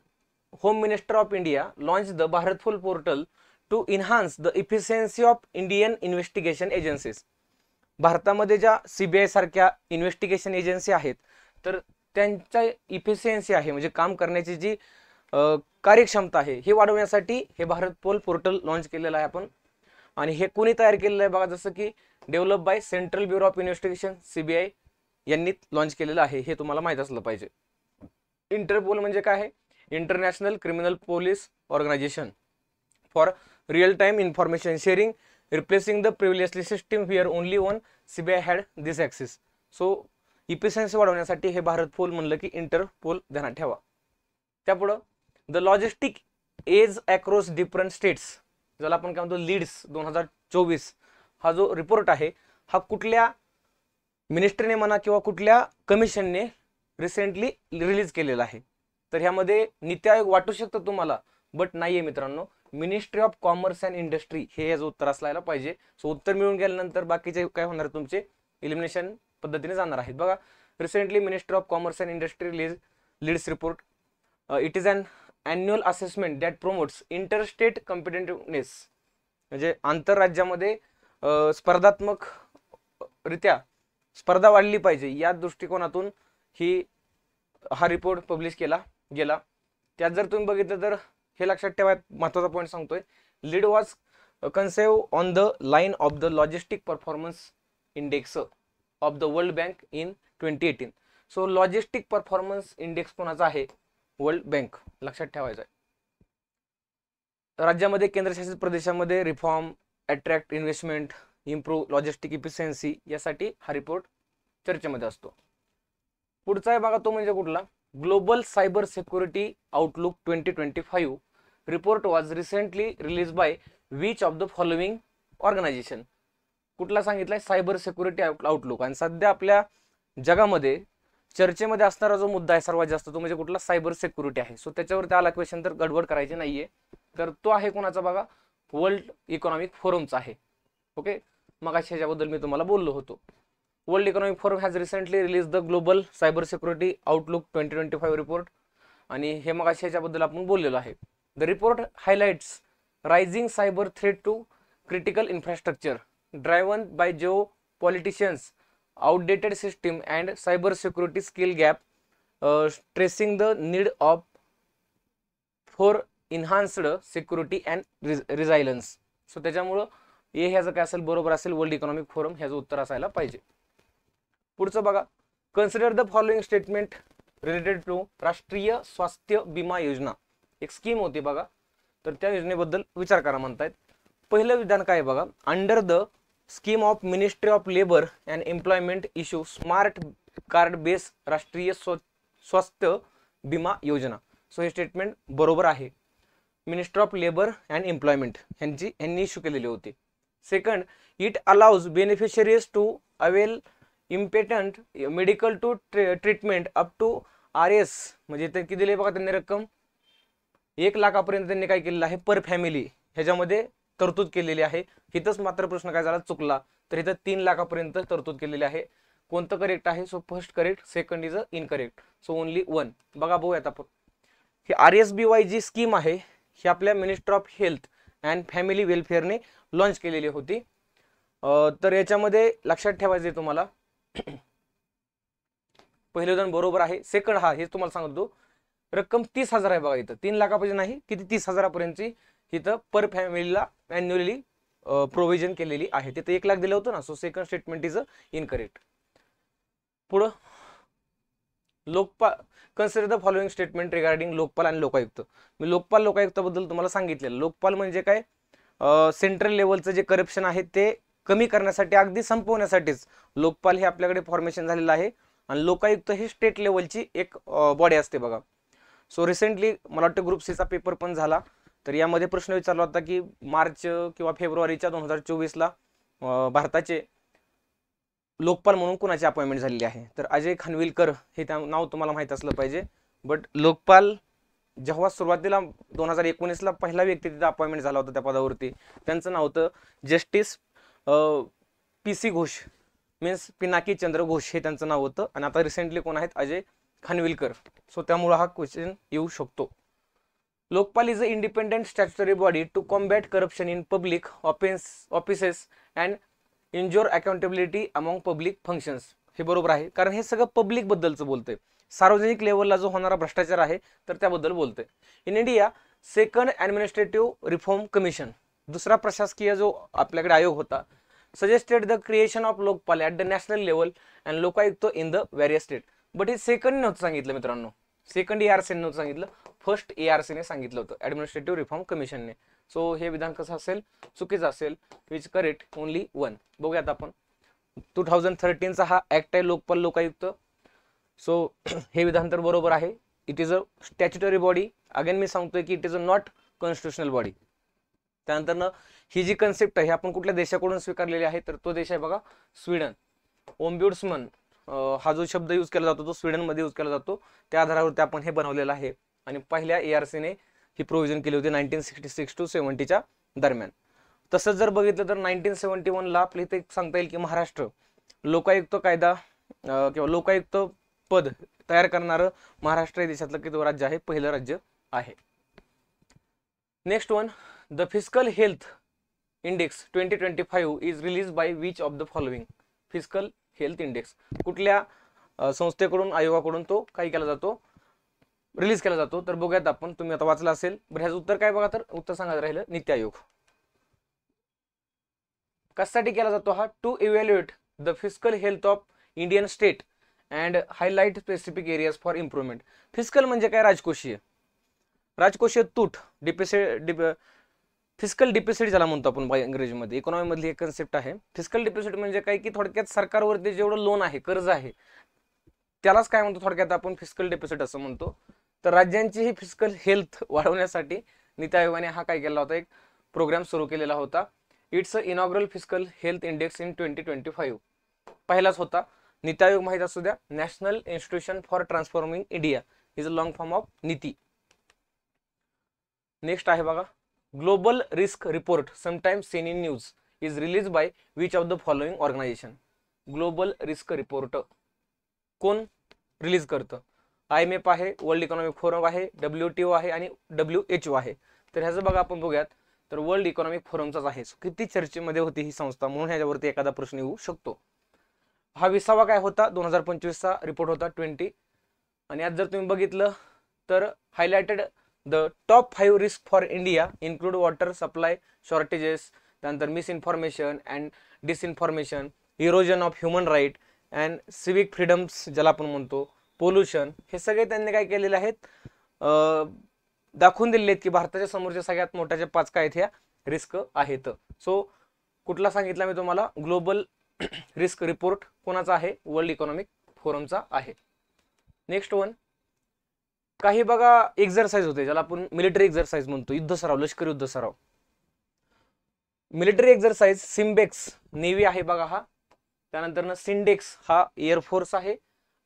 home minister of India launch the Bharatpol portal to enhance the efficiency of Indian investigation agencies. भारतामध्ये ज्या CBI सारख्या इन्व्हेस्टिगेशन एजन्सी आहेत तर त्यांच्या इफिशियन्सी आहे म्हणजे काम करण्याची जी कार्यक्षमता आहे हे वाढवण्यासाठी हे भारत पोल पोर्टल लॉन्च केलेलं आहे आपण. आणि हे कोणी तयार केलेलं आहे बघा, जसं की develop by central bureau of investigation CBI यांनी लॉन्च केलेलं आहे. हे तुम्हाला माहित असलं पाहिजे. इंटरपोल म्हणजे काय आहे? International criminal police organisation for real time information sharing, replacing the previously system where only one CBI had this access. So efficiency वाढवण्यासाठी हे भारत पोल म्हणलं की इंटरपोल ध्यानात ठेवा. त्यापुढं the logistic ease across different states, ज्याला आपण काय म्हणतो लीड्स 2024, हा जो रिपोर्ट आहे हा कुठल्या मिनिस्ट्रीने म्हणा किंवा कुठल्या कमिशनने रिसेंटली रिलीज केलेला आहे? तर ह्यामध्ये नीती आयोग वाटू शकतं तुम्हाला, बट नाहीये मित्रांनो. Ministry of commerce and industry हे याचं उत्तर असायला पाहिजे. सो उत्तर मिळून गेल्यानंतर बाकीचे काय होणार? तुमचे इलिमिनेशन पद्धतीने जाणार आहेत बघा. Recently ministry of commerce and industry LEADS report. It is an annual assessment that promotes interstate competitiveness. म्हणजे आंतरराज्यामध्ये स्पर्धात्मक रित्या स्पर्धा वाढली पाहिजे या दृष्टिकोनातून हा रिपोर्ट पब्लिश केला गेला. त्यात जर तुम्ही बघितलं तर हे लक्षात ठेवा, महत्त्वाचा पॉईंट सांगतोय. LEADS was conceived on the line of the logistic performance index of the world bank in 2018. So logistic performance index कोणाचा आहे? World bank. लक्षात ठेवायचं आहे. राज्यामध्ये केंद्रशासित प्रदेशामध्ये reform, attract investment, improve logistic efficiency यासाठी हा रिपोर्ट चर्चेमध्ये असतो. पुढचा आहे बघा, तो म्हणजे कुठला? Global cyber security outlook 2025 report was recently release by which of the following organisation. कुठला सांगितलाय? Cyber security outlook. आणि सध्या आपल्या जगामध्ये चर्चेमध्ये असणारा जो मुद्दा आहे सर्वात जास्त तो म्हणजे कुठला? सायबर सिक्युरिटी आहे. सो त्याच्यावरती आला क्वेश्चन तर गडबड करायची नाहीये. तर तो आहे कोणाचा बघा? वर्ल्ड इकॉनॉमिक फोरमचा आहे. ओके, मग ह्याच्याबद्दल मी तुम्हाला बोललो होतो. World economic forum has recently release the global cyber security outlook 2025 report. आणि हे मग ह्याच्याबद्दल आपण बोललेलो आहे. The report highlights rising cyber threat to critical infrastructure driven by geo politicians, outdated system and cyber security skill gap, stressing the need of for enhanced security and resilience. So त्याच्यामुळं हे ह्याचं काय असेल? बरोबर असेल वर्ल्ड इकॉनॉमिक फोरम ह्याचं उत्तर असायला पाहिजे. पुढचं बघा, consider the following statement related to Rashtriya Swasthya Bima योजना. एक स्कीम होती बघा, तर त्या योजनेबद्दल विचार करा म्हणतायत. पहिलं विधान काय बघा? Under the scheme of ministry of labour and employment issue smart card base Rashtriya Swasthya Bima Yojana. So हे स्टेटमेंट बरोबर आहे. Ministry of labour and employment यांनी इश्यू केलेली होती. Second, it allows beneficiaries to avail inpatient medical to treatment up to RS. म्हणजे ते किती दिले बघा त्यांनी रक्कम? 1 लाखापर्यंत त्यांनी काय केलेलं आहे? पर फॅमिली ह्याच्यामध्ये तरतूद केलेली आहे. इथंच मात्र प्रश्न काय झाला? चुकला. तर इथं 3 लाखापर्यंत तरतूद केलेली आहे. कोणतं करेक्ट आहे? So first correct, second is incorrect. So only 1. बघा बघूयात आपण. ही RSBY जी स्कीम आहे ही आपल्या minister of health and family वेलफेअरने लॉन्च केलेली होती. तर याच्यामध्ये लक्षात ठेवायचं आहे तुम्हाला, पहिलं उदाहरण बरोबर आहे. सेकंड हे तुम्हाला सांगतो, रक्कम 30,000 आहे बघा. इथं 3 लाखापासून नाही, किती? 30,000पर्यंतची इथं पर फॅमिलीला अॅन्युअली प्रोव्हिजन केलेली आहे. तिथं 1 लाख दिलं होतं ना. So second statement is incorrect. पुढं Lokpal, consider the following statement regarding Lokpal आणि लोकायुक्त. मी लोकपाल लोकायुक्ताबद्दल तुम्हाला सांगितलेलं. लोकपाल म्हणजे काय? सेंट्रल लेवलचं जे करप्शन आहे ते कमी करण्यासाठी, अगदी संपवण्यासाठीच लोकपाल हे आपल्याकडे फॉर्मेशन झालेलं आहे. आणि लोकायुक्त ही स्टेट लेवलची एक बॉडी असते बघा. सो रिसेंटली मला वाटतं ग्रुप सीचा पेपर पण झाला. तर यामध्ये प्रश्न विचारला होता की मार्च किंवा फेब्रुवारीच्या 2024ला भारताचे लोकपाल म्हणून कुणाची अपॉइंटमेंट झालेली आहे, तर अजय खानविलकर हे नाव तुम्हाला माहित असलं पाहिजे. बट लोकपाल जेव्हा सुरुवातीला 2019ला पहिला व्यक्ती तिथे अपॉइंटमेंट झाला होता त्या पदावरती, त्यांचं नाव होतं justice PC Ghosh, means Pinaki Chandra Ghosh हे त्यांचं नाव होतं. आणि आता रिसेंटली कोण आहेत, अजय खानविलकर. सो त्यामुळे हा क्वेश्चन येऊ शकतो. Lokpal is a independent statutory body to combat corruption in public offices and ensure accountability among public functions. हे बरोबर आहे, कारण हे सगळं पब्लिक बद्दलचं बोलतंय. सार्वजनिक लेवलला जो होणारा भ्रष्टाचार आहे तर त्याबद्दल बोलतोय. In India second administrative reform commission, दुसरा प्रशासकीय जो आपल्याकडे आयोग होता, suggested the creation of Lokpal at the national level and Lokayukta in the various state. But हे सेकंड नव्हतं सांगितलं मित्रांनो, सेकंड ARC नव्हतं सांगितलं, फर्स्ट ARC ने सांगितलं होतं, ॲडमिनिस्ट्रेटिव्ह रिफॉर्म कमिशनने. सो हे विधान कसं असेल, चुकीचं असेल. Which correct only 1. बघूयात आपण. 2013चा हा ऍक्ट आहे लोकपाल लोकायुक्त. सो हे विधान तर बरोबर आहे. It is a statutory body. Again मी सांगतोय की it is a not constitutional body. त्यानंतर ही जी कन्सेप्ट आहे आपण कुठल्या देशाकडून स्वीकारलेली आहे, तर तो देश आहे बघा स्वीडन. ओम्ब्युड्समन हा जो शब्द यूज केला जातो तो स्वीडनमध्ये यूज केला जातो. त्या आधारावरती आपण हे बनवलेलं आहे. आणि पहिल्या ARC ने ही प्रोव्हिजन केली होती 1966 to 70च्या दरम्यान. तसंच जर बघितलं तर 1971ला आपल्या इथे सांगता येईल की महाराष्ट्र लोकायुक्त कायदा किंवा लोकायुक्त पद तयार करणारं महाराष्ट्र हे देशातलं किती राज्य आहे, पहिलं राज्य आहे. Next one, the fiscal health index 2025 is release by which of the following. Fiscal health index कुठल्या संस्थेकडून, आयोगाकडून तो काय केला जातो, रिलीज केला जातो. तर बघूयात आपण. तुम्ही आता वाचलं असेल. बरं ह्याचं उत्तर काय बघा, तर उत्तर सांगायचं राहिलं नीती आयोग. कशासाठी केला जातो हा, to evaluate the fiscal health of Indian state and highlight specific areas for improvement. Fiscal म्हणजे काय, राजकोषीय. राजकोषीय तूट, फिस्कल डिफिसिट ज्याला म्हणतो आपण इंग्रजीमध्ये, इकॉनॉमी मधली एक कन्सेप्ट आहे. फिस्कल डिफिसिट म्हणजे काय की थोडक्यात सरकारवरती जेवढं लोन आहे, कर्ज आहे, त्यालाच काय म्हणतो थोडक्यात आपण फिस्कल डिफिसिट असं म्हणतो. तर राज्यांची ही फिस्कल हेल्थ वाढवण्यासाठी नीती आयोगाने हा काय केला होता, एक प्रोग्राम सुरू केलेला होता. It's inaugural fiscal health index in 2025. पहिलाच होता. नीती आयोग माहित असू द्या, national institution for transforming India is a long form of NITI. Next आहे बघा, global risk report sometimes seen in news is release by which of the following organisation. Global risk report कोण release करतं, IMF आहे, world economic forum आहे, WTO आहे आणि WHO आहे. तर ह्याचं बघा आपण बघूयात, तर वर्ल्ड इकॉनॉमिक फोरमचाच आहे. किती चर्चेमध्ये होती ही संस्था, म्हणून ह्याच्यावरती एखादा प्रश्न येऊ शकतो. हा 20वा काय होता, 2025चा रिपोर्ट होता 20. आणि आज जर तुम्ही बघितलं तर highlighted the top 5 risk for India include water supply shortages, त्यानंतर misinformation and disinformation, erosion of human right and civic freedoms ज्याला आपण म्हणतो, पोल्युशन. हे सगळे त्यांनी काय केलेले आहेत, दाखवून दिलेले आहेत की भारताच्या समोरच्या सगळ्यात मोठ्या जे 5 काय आहेत ह्या रिस्क आहेत. सो कुठला सांगितला मी तुम्हाला, ग्लोबल रिस्क रिपोर्ट कोणाचा आहे, वर्ल्ड इकॉनॉमिक फोरमचा आहे. नेक्स्ट वन, काही बघा एक्झरसाइज होते ज्याला आपण मिलिटरी एक्झरसाइज म्हणतो, युद्ध सराव, लष्करी युद्ध सराव. मिलिटरी एक्झरसाइज सिम्बेक्स नेव्ही आहे बघा हा, त्यानंतर सिंडेक्स हा एअरफोर्स आहे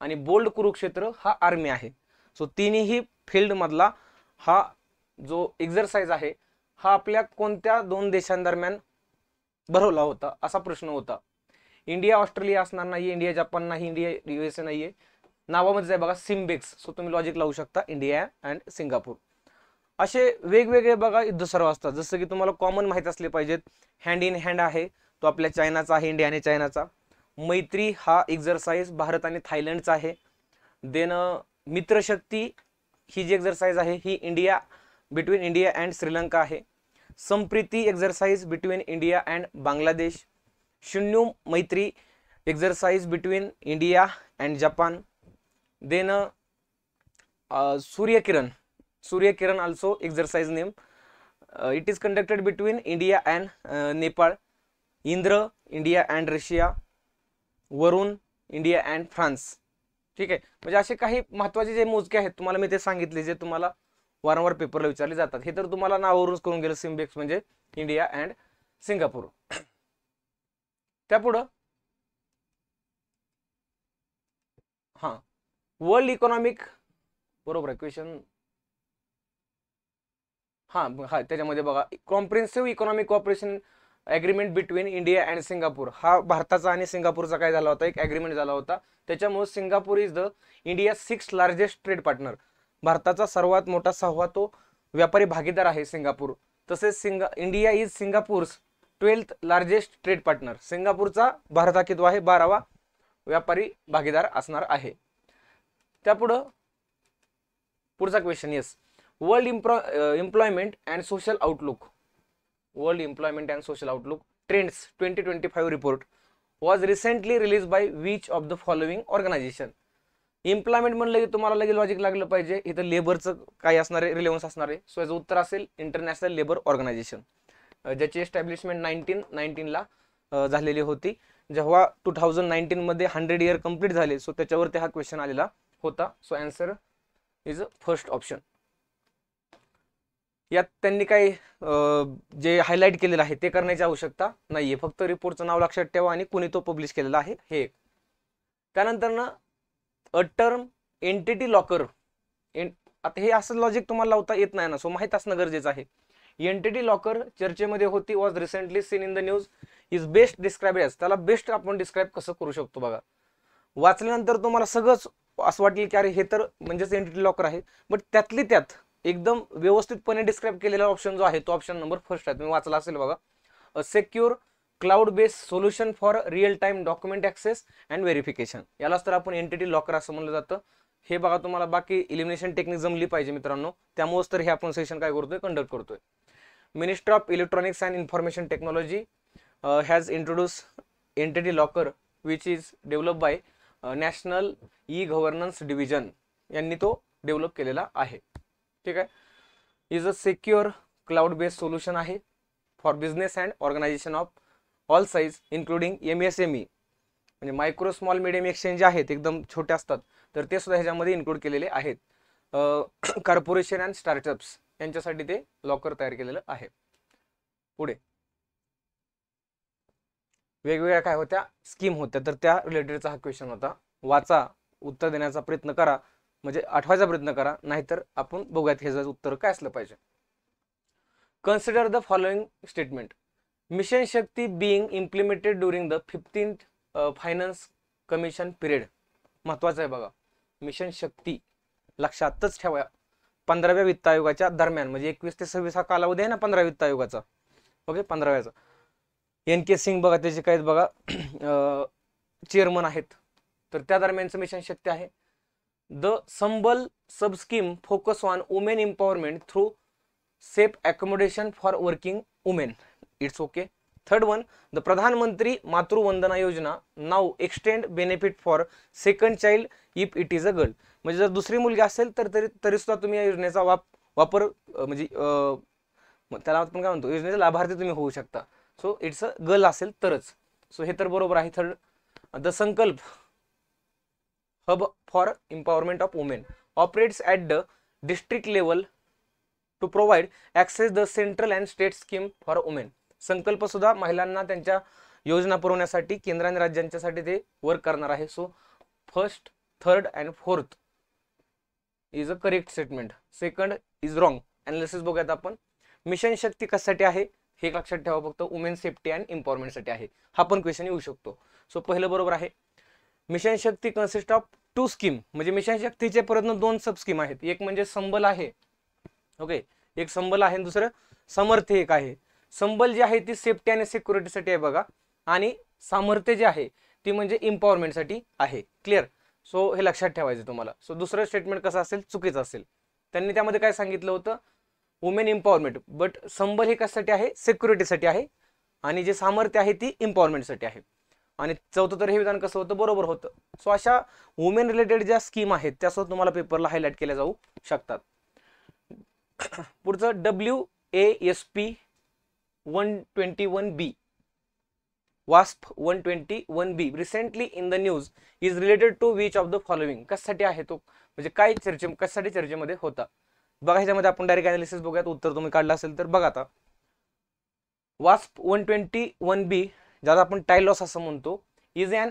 आणि बोल्ड कुरुक्षेत्र हा आर्मी आहे. सो तिन्ही फील्ड मधला हा जो एक्झरसाइज आहे हा आपल्या कोणत्या 2 देशांदरम्यान भरवला होता असा प्रश्न होता. इंडिया ऑस्ट्रेलिया असणार नाही, इंडिया जपान नाही, इंडिया USA नाहीये, नावामध्ये आहे बघा सिम्बेक्स. सो तुम्ही लॉजिक लावू शकता, इंडिया अँड सिंगापूर. असे वेगवेगळे बघा युद्ध सराव असतात. जसं की तुम्हाला कॉमन माहित असले पाहिजेत, हँड इन हँड आहे तो आपल्या चायनाचा आहे, इंडिया आणि चायनाचा. मैत्री हा एक्झरसाइज भारत आणि थायलंडचा आहे. देन मित्रशक्ती ही जी एक्झरसाइज आहे ही बिटवीन इंडिया अँड श्रीलंका आहे. Samprati exercise between India and Bangladesh. Shinyuu Maitri exercise between India and Japan. Then Suryakiran also exercise name. It is conducted between India and Nepal. Indra India and Russia. Varun India and France. ठीक आहे, म्हणजे असे काही महत्वाचे जे मोजके आहेत तुम्हाला मी ते सांगितले, जे तुम्हाला वारंवार पेपरला विचारले जातात. हे तर तुम्हाला नावावरूनच करून गेलं, सिम्बेक्स म्हणजे इंडिया अँड सिंगापूर. त्यापुढं हां, वर्ल्ड इकॉनॉमिक, बरोबर आहे क्वेश्चन. हां, त्याच्यामध्ये बघा, comprehensive economic cooperation agreement between India and Singapore, हा भारताचा आणि सिंगापूरचा काय झाला होता, एक ॲग्रीमेंट झाला होता. त्याच्यामुळे Singapore is the India 6th largest trade partner, भारताचा सर्वात मोठा 6वा तो व्यापारी भागीदार आहे सिंगापूर. तसेच India is Singapore's 12th largest trade partner, सिंगापूरचा भारता कितवा आहे, 12वा व्यापारी भागीदार असणार आहे. त्यापुढं पुढचा question, yes, world employment and social outlook, world employment and social outlook trends 2025 report was recently release by which of the following organisation. Employment म्हणलं की तुम्हाला लगेच लॉजिक लागलं पाहिजे, इथं लेबरचं काय असणार आहे, रिलेव्हन्स असणार आहे. सो याचं उत्तर असेल इंटरनॅशनल लेबर ऑर्गनायझेशन, ज्याची एस्टॅब्लिशमेंट 1919ला झालेली होती. जेव्हा 2019 मध्ये 100 इयर कंप्लीट झाले, सो त्याच्यावरती हा क्वेश्चन आलेला होता. So answer is first option. यात त्यांनी काही जे हायलाईट केलेलं आहे ते करण्याची आवश्यकता नाहीये, फक्त रिपोर्टचं नाव लक्षात ठेवा आणि कुणी तो पब्लिश केलेला आहे हे. त्यानंतर ना अ टर्म एंटिटी लॉकर, आता हे असं लॉजिक तुम्हाला लावता येत नाही ना, सो माहीत असणं गरजेचं आहे. एंटिटी लॉकर चर्चेमध्ये होती, was recently seen in the news, is best describe as, त्याला बेस्ट आपण डिस्क्राईब कसं करू शकतो बघा. वाचल्यानंतर तुम्हाला सगळंच असं वाटेल की अरे हे तर म्हणजेच एंटिटी लॉकर आहे, बट त्यातली त्यात एकदम व्यवस्थितपणे डिस्क्राईब केलेला ऑप्शन जो आहे तो ऑप्शन नंबर फर्स्ट आहे. तुम्ही वाचला असेल बघा, a secure cloud based solution for real time document access and verification, यालाच तर आपण एंटिटी लॉकर असं म्हणलं जातं. हे बघा, तुम्हाला बाकी इलिमिनेशन टेक्निक जमली पाहिजे मित्रांनो, त्यामुळेच तर हे आपण सेशन काय करतोय, कंडक्ट करतोय. Ministry of electronics and information technology has introduce entity locker which is develop by national e governance division, यांनी तो डेव्हलप केलेला आहे. ठीक आहे. Is a secure cloud based solution आहे for business and organisation of all size including MSME, म्हणजे micro small medium exchange आहेत, एकदम छोटे असतात, तर ते सुद्धा ह्याच्यामध्ये इन्क्लूड केलेले आहेत. कॉर्पोरेशन अँड स्टार्टअप्स यांच्यासाठी ते लॉकर तयार केलेलं आहे. पुढे वेगवेगळ्या काय होत्या स्कीम होत्या, तर त्या रिलेटेडचा हा क्वेश्चन होता. वाचा, उत्तर देण्याचा प्रयत्न करा, म्हणजे आठवायचा प्रयत्न करा, नाहीतर आपण बघूयात ह्याचं उत्तर काय असलं पाहिजे. Consider the following statement, mission Shakti being implemented during the 15th finance commission period, महत्वाचं आहे बघा. मिशन शक्ती लक्षातच ठेवा, 15व्या वित्त आयोगाच्या दरम्यान, म्हणजे 21 ते 26 हा कालावधी आहे ना 15व्या वित्त आयोगाचा. ओके, 15व्याचा. NK सिंग बघा त्याचे काय बघा चेअरमन आहेत, तर त्या दरम्यानचं मिशन शक्ती आहे. The Sambal sub scheme focus on women empowerment through safe accommodation for working women, it's okay. Third one, the Pradhan Mantri Matru Vandana Yojana नाव extend benefit for second child if it is a girl, म्हणजे जर दुसरी मुलगी असेल तर तरी सुद्धा तुम्ही या योजनेचा वापर म्हणजे त्याला आपण काय म्हणतो, योजनेचे लाभार्थी तुम्ही होऊ शकता. सो इट्स अ गर्ल असेल तरच. सो हे तर बरोबर आहे. थर्ड, द संकल्प hub for empowerment of women operates at the district level to provide access the central and state scheme for women. संकल्प सुद्धा महिलांना त्यांच्या योजना पुरवण्यासाठी केंद्र आणि राज्यांच्यासाठी ते वर्क करणार आहे. So first, third and fourth is a correct statement, second is wrong. Analysis बघूयात आपण. मिशन शक्ती कशासाठी आहे हे लक्षात ठेवा, फक्त वुमेन सेफ्टी अँड एम्पॉवरमेंटसाठी आहे. हा पण क्वेश्चन येऊ शकतो. सो पहिलं बरोबर आहे. Mission Shakti consist of 2 scheme, म्हणजे मिशन शक्तीचे परत 2 सब स्कीम आहेत. एक म्हणजे संबल आहे, ओके, एक संबल आहे, दुसरं सामर्थ्य एक आहे. संबल जी आहे ती सेफ्टी आणि सिक्युरिटीसाठी आहे बघा, आणि सामर्थ्य जे आहे ती म्हणजे एम्पॉवरमेंटसाठी आहे. क्लिअर. सो हे लक्षात ठेवायचं तुम्हाला. सो दुसरं स्टेटमेंट कसं असेल, चुकीचं असेल. त्यांनी त्यामध्ये काय सांगितलं होतं, वुमेन एम्पॉवरमेंट, बट संबल हे कशासाठी आहे, सिक्युरिटीसाठी आहे, आणि जे सामर्थ्य आहे ती एम्पॉवरमेंटसाठी आहे. आणि चौथं तर हे विधान कसं होतं, बरोबर होतं. सो अशा वुमेन रिलेटेड ज्या स्कीम आहेत त्यासोबत तुम्हाला पेपरला हायलाइट केल्या जाऊ शकतात. पुढचं WASP 121B, WASP 121B recently in the news is related to which of the following, कशासाठी आहे तो, म्हणजे काय कशासाठी चर्चेमध्ये होता बघा. ह्याच्यामध्ये आपण डायरेक्ट अनालिसिस बघूयात, उत्तर तुम्ही काढलं असेल तर बघा. आता WASP 121B, ज्याला आपण टायलॉस असं म्हणतो, is an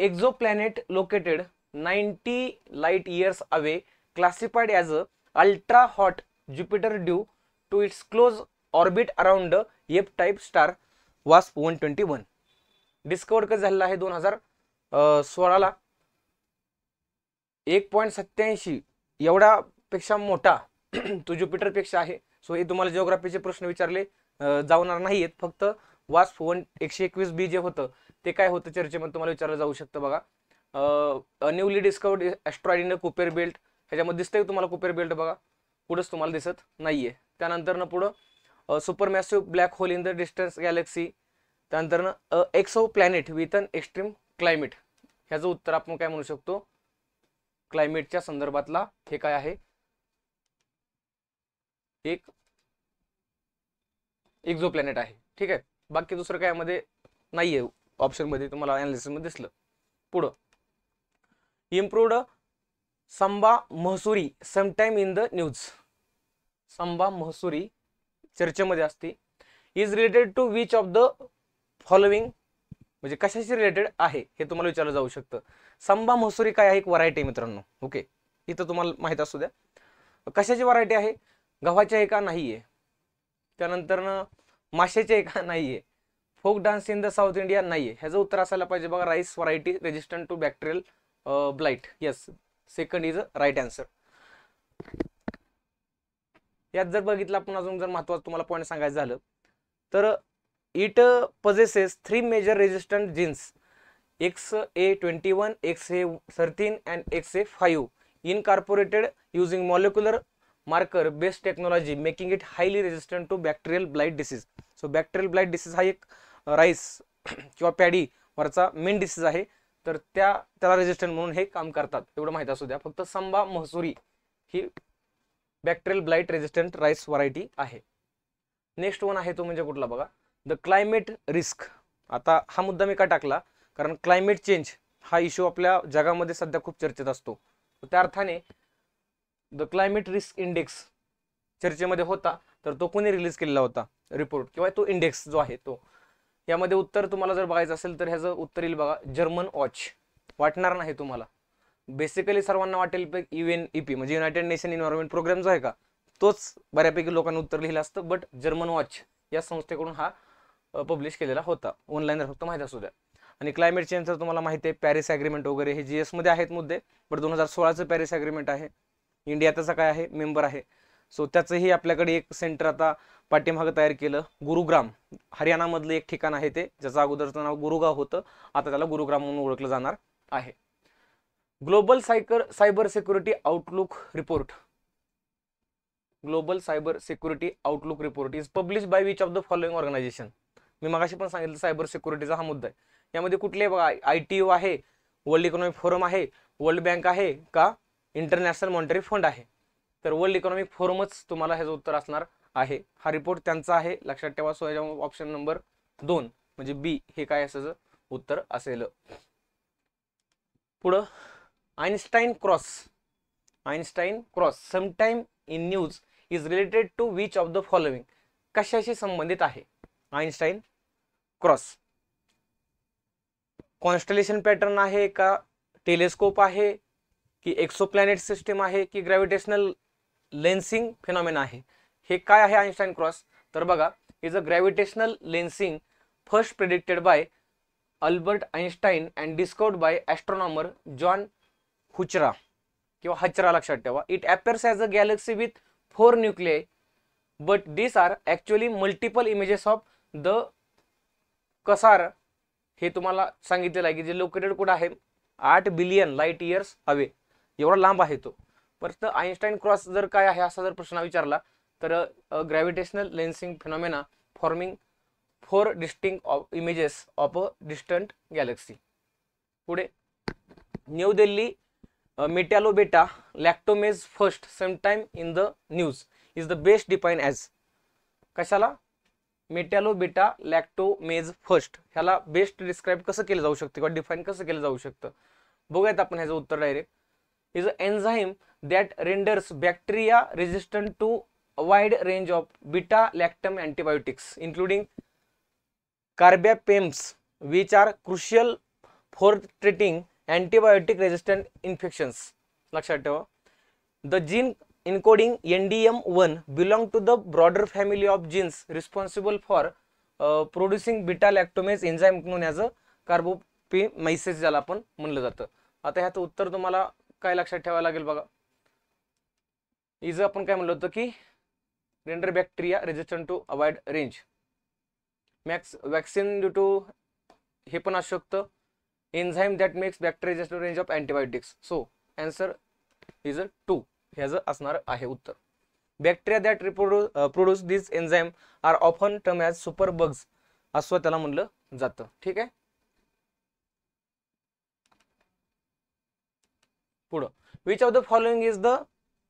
exoplanet located 90 light years away, classified as a ultra hot Jupiter due to its close orbit around the F-type star WASP 121. डिस्कवर कधी झालेला आहे 2016ला 1.87 एवढा पेक्षा मोठा तो ज्युपिटर पेक्षा आहे. सो हे तुम्हाला जिओग्राफीचे प्रश्न विचारले जाणार नाहीयेत, फक्त वास्प 121b जे होतं ते काय होतं चर्चेमध्ये तुम्हाला विचारलं जाऊ शकतं बघा. Newly discovered ॲस्ट्रॉइड in Kuper belt, ह्याच्यामध्ये दिसतंय तुम्हाला कुपेर बेल्ट बघा, पुढंच तुम्हाला दिसत नाहीये. त्यानंतर पुढं supermassive black hole in the distance galaxy, त्यानंतर exoplanet with an extreme climate, ह्याचं उत्तर आपण काय म्हणू शकतो, क्लायमेटच्या संदर्भातला हे काय आहे, एक एक्झो प्लॅनेट आहे. ठीक आहे, बाकी दुसरं काय यामध्ये नाहीये ऑप्शन मध्ये, तुम्हाला अनालिसिस मध्ये दिसलं. पुढं improved Samba Mahsuri sometime in the news, Samba Mahsuri चर्चेमध्ये असते. Is related to which of the following, म्हणजे कशाशी रिलेटेड आहे हे तुम्हाला विचारलं जाऊ शकतं. संबा महसुरी काय आहे, एक व्हरायटी मित्रांनो. ओके, इथं तुम्हाला माहित असू द्या कशाची व्हरायटी आहे, गव्हाची आहे का नाहीये, त्यानंतर माशाची आहे का नाहीये, folk dance in the south India नाहीये. ह्याचं उत्तर असायला पाहिजे बघा, rice variety resistant to bacterial blight. Yes, second is a right answer. यात जर बघितलं आपण अजून जर महत्वाचं तुम्हाला पॉईंट सांगायचं झालं तर it possesses 3 major resistant genes, XA21, XA13 and XA5, incorporated using molecular marker based technology, making it highly resistant to bacterial blight disease. So bacterial blight disease हा एक राईस किंवा पॅडी वरचा मेन डिसीज आहे, तर त्याला resistant म्हणून हे काम करतात, एवढं माहित असू द्या. फक्त संबा महसुरी ही bacterial blight resistant rice variety आहे. नेक्स्ट वन आहे तो म्हणजे कुठला बघा, द क्लायमेट रिस्क. आता हा मुद्दा मी का टाकला, कारण क्लायमेट चेंज हा इश्यू आपल्या जगामध्ये सध्या खूप चर्चेत असतो. त्या अर्थाने द क्लायमेट रिस्क इंडेक्स चर्चेमध्ये होता, तर तो कोणी रिलीज केलेला होता रिपोर्ट किंवा तो इंडेक्स जो आहे तो, यामध्ये उत्तर तुम्हाला जर बघायचं असेल तर ह्याचं उत्तर येईल बघा, जर्मन वॉच. वाटणार नाही तुम्हाला, बेसिकली सर्वांना वाटेल UNEP म्हणजे युनायटेड नेशन एन्व्हायरमेंट प्रोग्राम जो आहे का, तोच बऱ्यापैकी लोकांनी उत्तर लिहिलं असतं, बट जर्मन वॉच या संस्थेकडून हा पब्लिश केलेला होता. ऑनलाईन फक्त माहिती असू द्या. आणि क्लायमेट चेंज तर तुम्हाला माहिती आहे, पॅरिस ॲग्रीमेंट वगैरे हे GS मध्ये आहेत मुद्दे, बट 2016चं पॅरिस ॲग्रीमेंट आहे, इंडिया त्याचा काय आहे, मेंबर आहे. सो त्याचंही आपल्याकडे एक सेंटर आता पाठीमागं तयार केलं. गुरुग्राम हरियाणामधलं एक ठिकाण आहे ते, ज्याचं अगोदरचं नाव गुरुगाव होतं, आता त्याला गुरुग्राम म्हणून ओळखलं जाणार आहे. Global cyber security outlook report, global cyber security outlook report is publish by which of the following organisation. मी मगाशी पण सांगितलं सायबर सिक्युरिटीचा हा मुद्दा आहे. यामध्ये कुठले बघा, ITU आहे, वर्ल्ड इकॉनॉमिक फोरम आहे, वर्ल्ड बँक आहे का इंटरनॅशनल मॉनिटरी फंड आहे, तर वर्ल्ड इकॉनॉमिक फोरमच तुम्हाला ह्याचं उत्तर असणार आहे. हा रिपोर्ट त्यांचा आहे, लक्षात ठेवा. सो ऑप्शन नंबर 2 म्हणजे B हे काय असायचं उत्तर असेल. पुढं Einstein cross sometime in news is related to which of the following, कशाशी संबंधित आहे आइन्स्टाईन क्रॉस. कॉन्स्टलेशन पॅटर्न आहे का, टेलिस्कोप आहे की एक्सोप्लॅनेट सिस्टीम आहे की ग्रॅव्हिटेशनल लेन्सिंग फिनॉमिना आहे, हे काय आहे आइन्स्टाईन क्रॉस. तर बघा, is a gravitational lensing first predicted by Albert Einstein and discovered by astronomer John Huchra किंवा हचरा, लक्षात ठेवा. It appears as a galaxy with 4 nuclei, but this are actually multiple images of the quasar. हे तुम्हाला सांगितलेलं आहे की जे located कुठं आहे, 8 बिलियन लाईट इयर्स अवे, एवढा लांब आहे तो. परत आइन्स्टाईन क्रॉस जर काय आहे असा जर प्रश्न विचारला तर gravitational lensing phenomena forming 4 distinct images of a distant galaxy. पुढे new Delhi metallo beta lactamase first sometime in the news is the best define as, कशाला, मेटॅलोबेटा लॅक्टोमेज फर्स्ट, ह्याला बेस्ट डिस्क्राईब कसं केलं जाऊ शकतं किंवा डिफाईन कसं केलं जाऊ शकतं, बघूयात आपण ह्याचं उत्तर direct. Is a enzyme that renders bacteria resistant to a wide range of beta lactam antibiotics including carbapenems which are crucial for treating antibiotic resistant infections. लक्षात ठेवा. The gene encoding NDM1 belong to the broader family of genes responsible for producing beta lactamase enzyme known as a carbamyces, ज्याला आपण म्हणलं जातं. आता ह्याचं उत्तर तुम्हाला काय लक्षात ठेवावं लागेल बघा. इज आपण काय म्हणलं होतं की render bacteria resistant to avoid range. Max vaccine due to हे पण असू शकतं. Enzyme that makes bacteria resistant range of antibiotics. So answer is 2. ह्याचं असणार आहे उत्तर. Bacteria that produce this enzyme are often term as superbugs असं त्याला म्हणलं जातं. ठीक आहे. पुढं which of the following is the,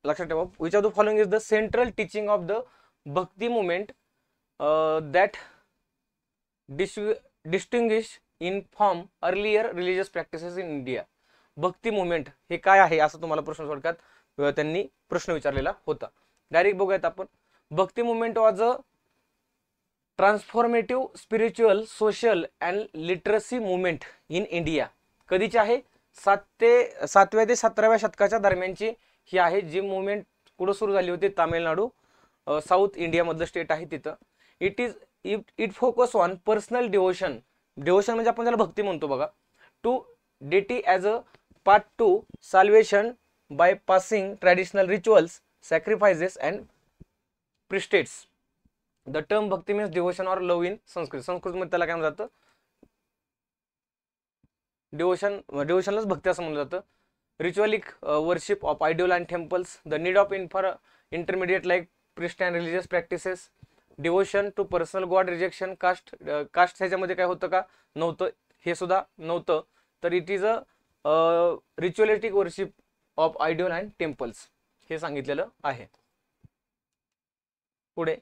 लक्षात ठेवा, which of the following is the central teaching of the Bhakti movement that distinguish in from earlier religious practices in India. Bhakti movement हे काय आहे असं तुम्हाला प्रश्न सोडतात त्यांनी प्रश्न विचारलेला होता. डायरेक्ट बघूयात आपण. Bhakti movement was a transformative spiritual social and literacy movement in India. कधीची आहे? 7व्या ते 17व्या शतकाच्या दरम्यानची ही आहे, जी मुवमेंट कुठं सुरू झाली होती? तामिळनाडू, साऊथ इंडिया मधलं स्टेट आहे तिथं. It focus on personal devotion. Devotion म्हणजे आपण त्याला भक्ती म्हणतो बघा. To deity as a part to salvation by passing traditional rituals, sacrifices and priesthoods. The term bhakti means devotion or love in Sanskrit. Sanskrit मध्ये त्याला काय म्हणतात? डिवोशनलाच भक्ती असं म्हणलं जातं. Ritualistic worship of ideal and temples. The need of intermediate like priest and religious practices. Devotion to personal god rejection. Caste ह्याच्यामध्ये काय होतं का? नव्हतं. हे सुद्धा नव्हतं. तर it is a ritualistic worship of ideal and temples हे सांगितलेलं आहे. पुढे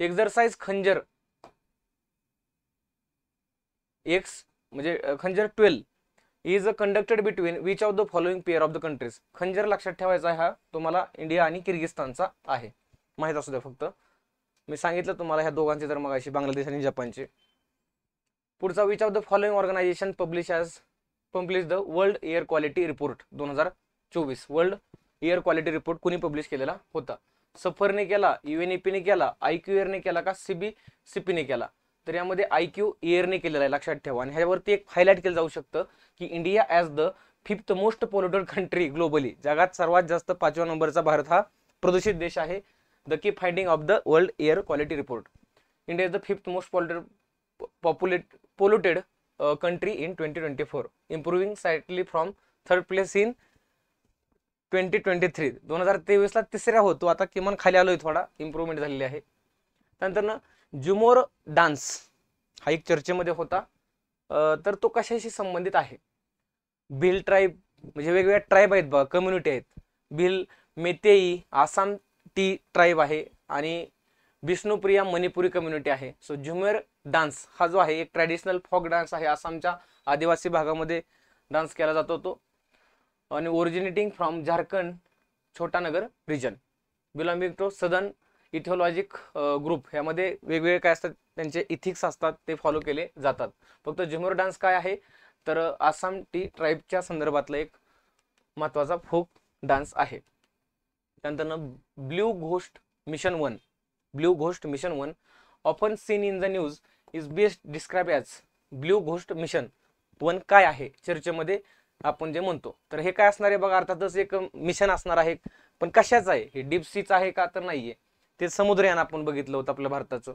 एक्झरसाइज खंजर एक्स म्हणजे खंजर 12 is conducted between which of the following pair of the countries. खंजर लक्षात ठेवायचा हा तुम्हाला इंडिया आणि किर्गिस्तानचा आहे, माहित असू द्या फक्त. मी सांगितलं तुम्हाला ह्या दोघांचे तर मग अशी बांगलादेश आणि जपानचे. पुढचा which of the following organisation publish the world air quality report 2024. World air quality report कुणी पब्लिश केलेला होता? सफरने केला, UNEP केला, IQAir ने केला का CBCP ने केला? तर यामध्ये IQAir ने केलेला आहे, लक्षात ठेवा. आणि ह्यावरती एक हायलाइट केलं जाऊ शकतं की India as the 5th most polluted country globally. जगात सर्वात जास्त 5व्या नंबरचा भारत हा प्रदूषित देश आहे. The key finding of the world air quality report. India is the 5th most polluted country in 2024, improving slightly from 3rd place in 2023. 2023 ला तिसऱ्या होतो, आता किमान खाली आलोय, थोडा इम्प्रूव्हमेंट झालेली आहे. त्यानंतर झुमर डान्स हा एक चर्चेमध्ये होता. तर तो कशाशी संबंधित आहे? भिल ट्राईब म्हणजे वेगवेगळ्या ट्राईब आहेत बघा, कम्युनिटी आहेत. भिल, मेतेई, आसाम टी ट्राईब आहे आणि विष्णुप्रिया मणिपुरी कम्युनिटी आहे. सो झुमर डान्स हा जो आहे एक ट्रॅडिशनल फोक डान्स आहे. आसामच्या आदिवासी भागामध्ये डान्स केला जातो तो. आणि originating from Jharkhand Chotanagar region, belonging to southern ethnologic group. ह्यामध्ये वेगवेगळे काय असतात, त्यांचे इथिक्स असतात, ते फॉलो केले जातात. फक्त झुमर डान्स काय आहे तर आसाम टी ट्राईबच्या संदर्भातला एक महत्वाचा फोक डान्स आहे. त्यानंतर blue ghost mission 1. Blue ghost mission 1 often seen in the news is best describe as. Blue ghost mission 1 काय आहे चर्चेमध्ये आपण जे म्हणतो, तर हे काय असणार आहे बघा. अर्थातच एक मिशन असणार आहे, पण कशाचं आहे? हे डीप सीचं आहे का तर नाहीये. ते समुद्रयान आपण बघितलं होतं आपल्या भारताचं.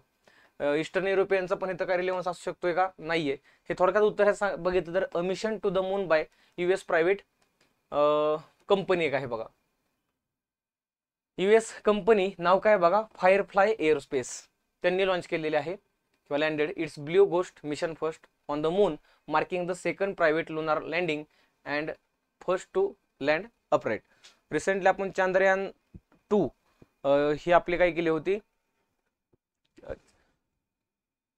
ईस्टर्न युरोपियनचा पण इथं काय रिलेव्हन्स असू शकतोय का? नाहीये. हे थोडक्यात उत्तर बघितलं तर a mission to the moon by US private company एक आहे बघा. US कंपनी नाव काय बघा, फायरफ्लाय एअरोस्पेस. त्यांनी लॉन्च केलेले आहे किंवा landed it's blue ghost mission first on the moon, marking the second private lunar landing and first to land upright. Recently आपण चांद्रयान 2 ही आपली काय केली होती,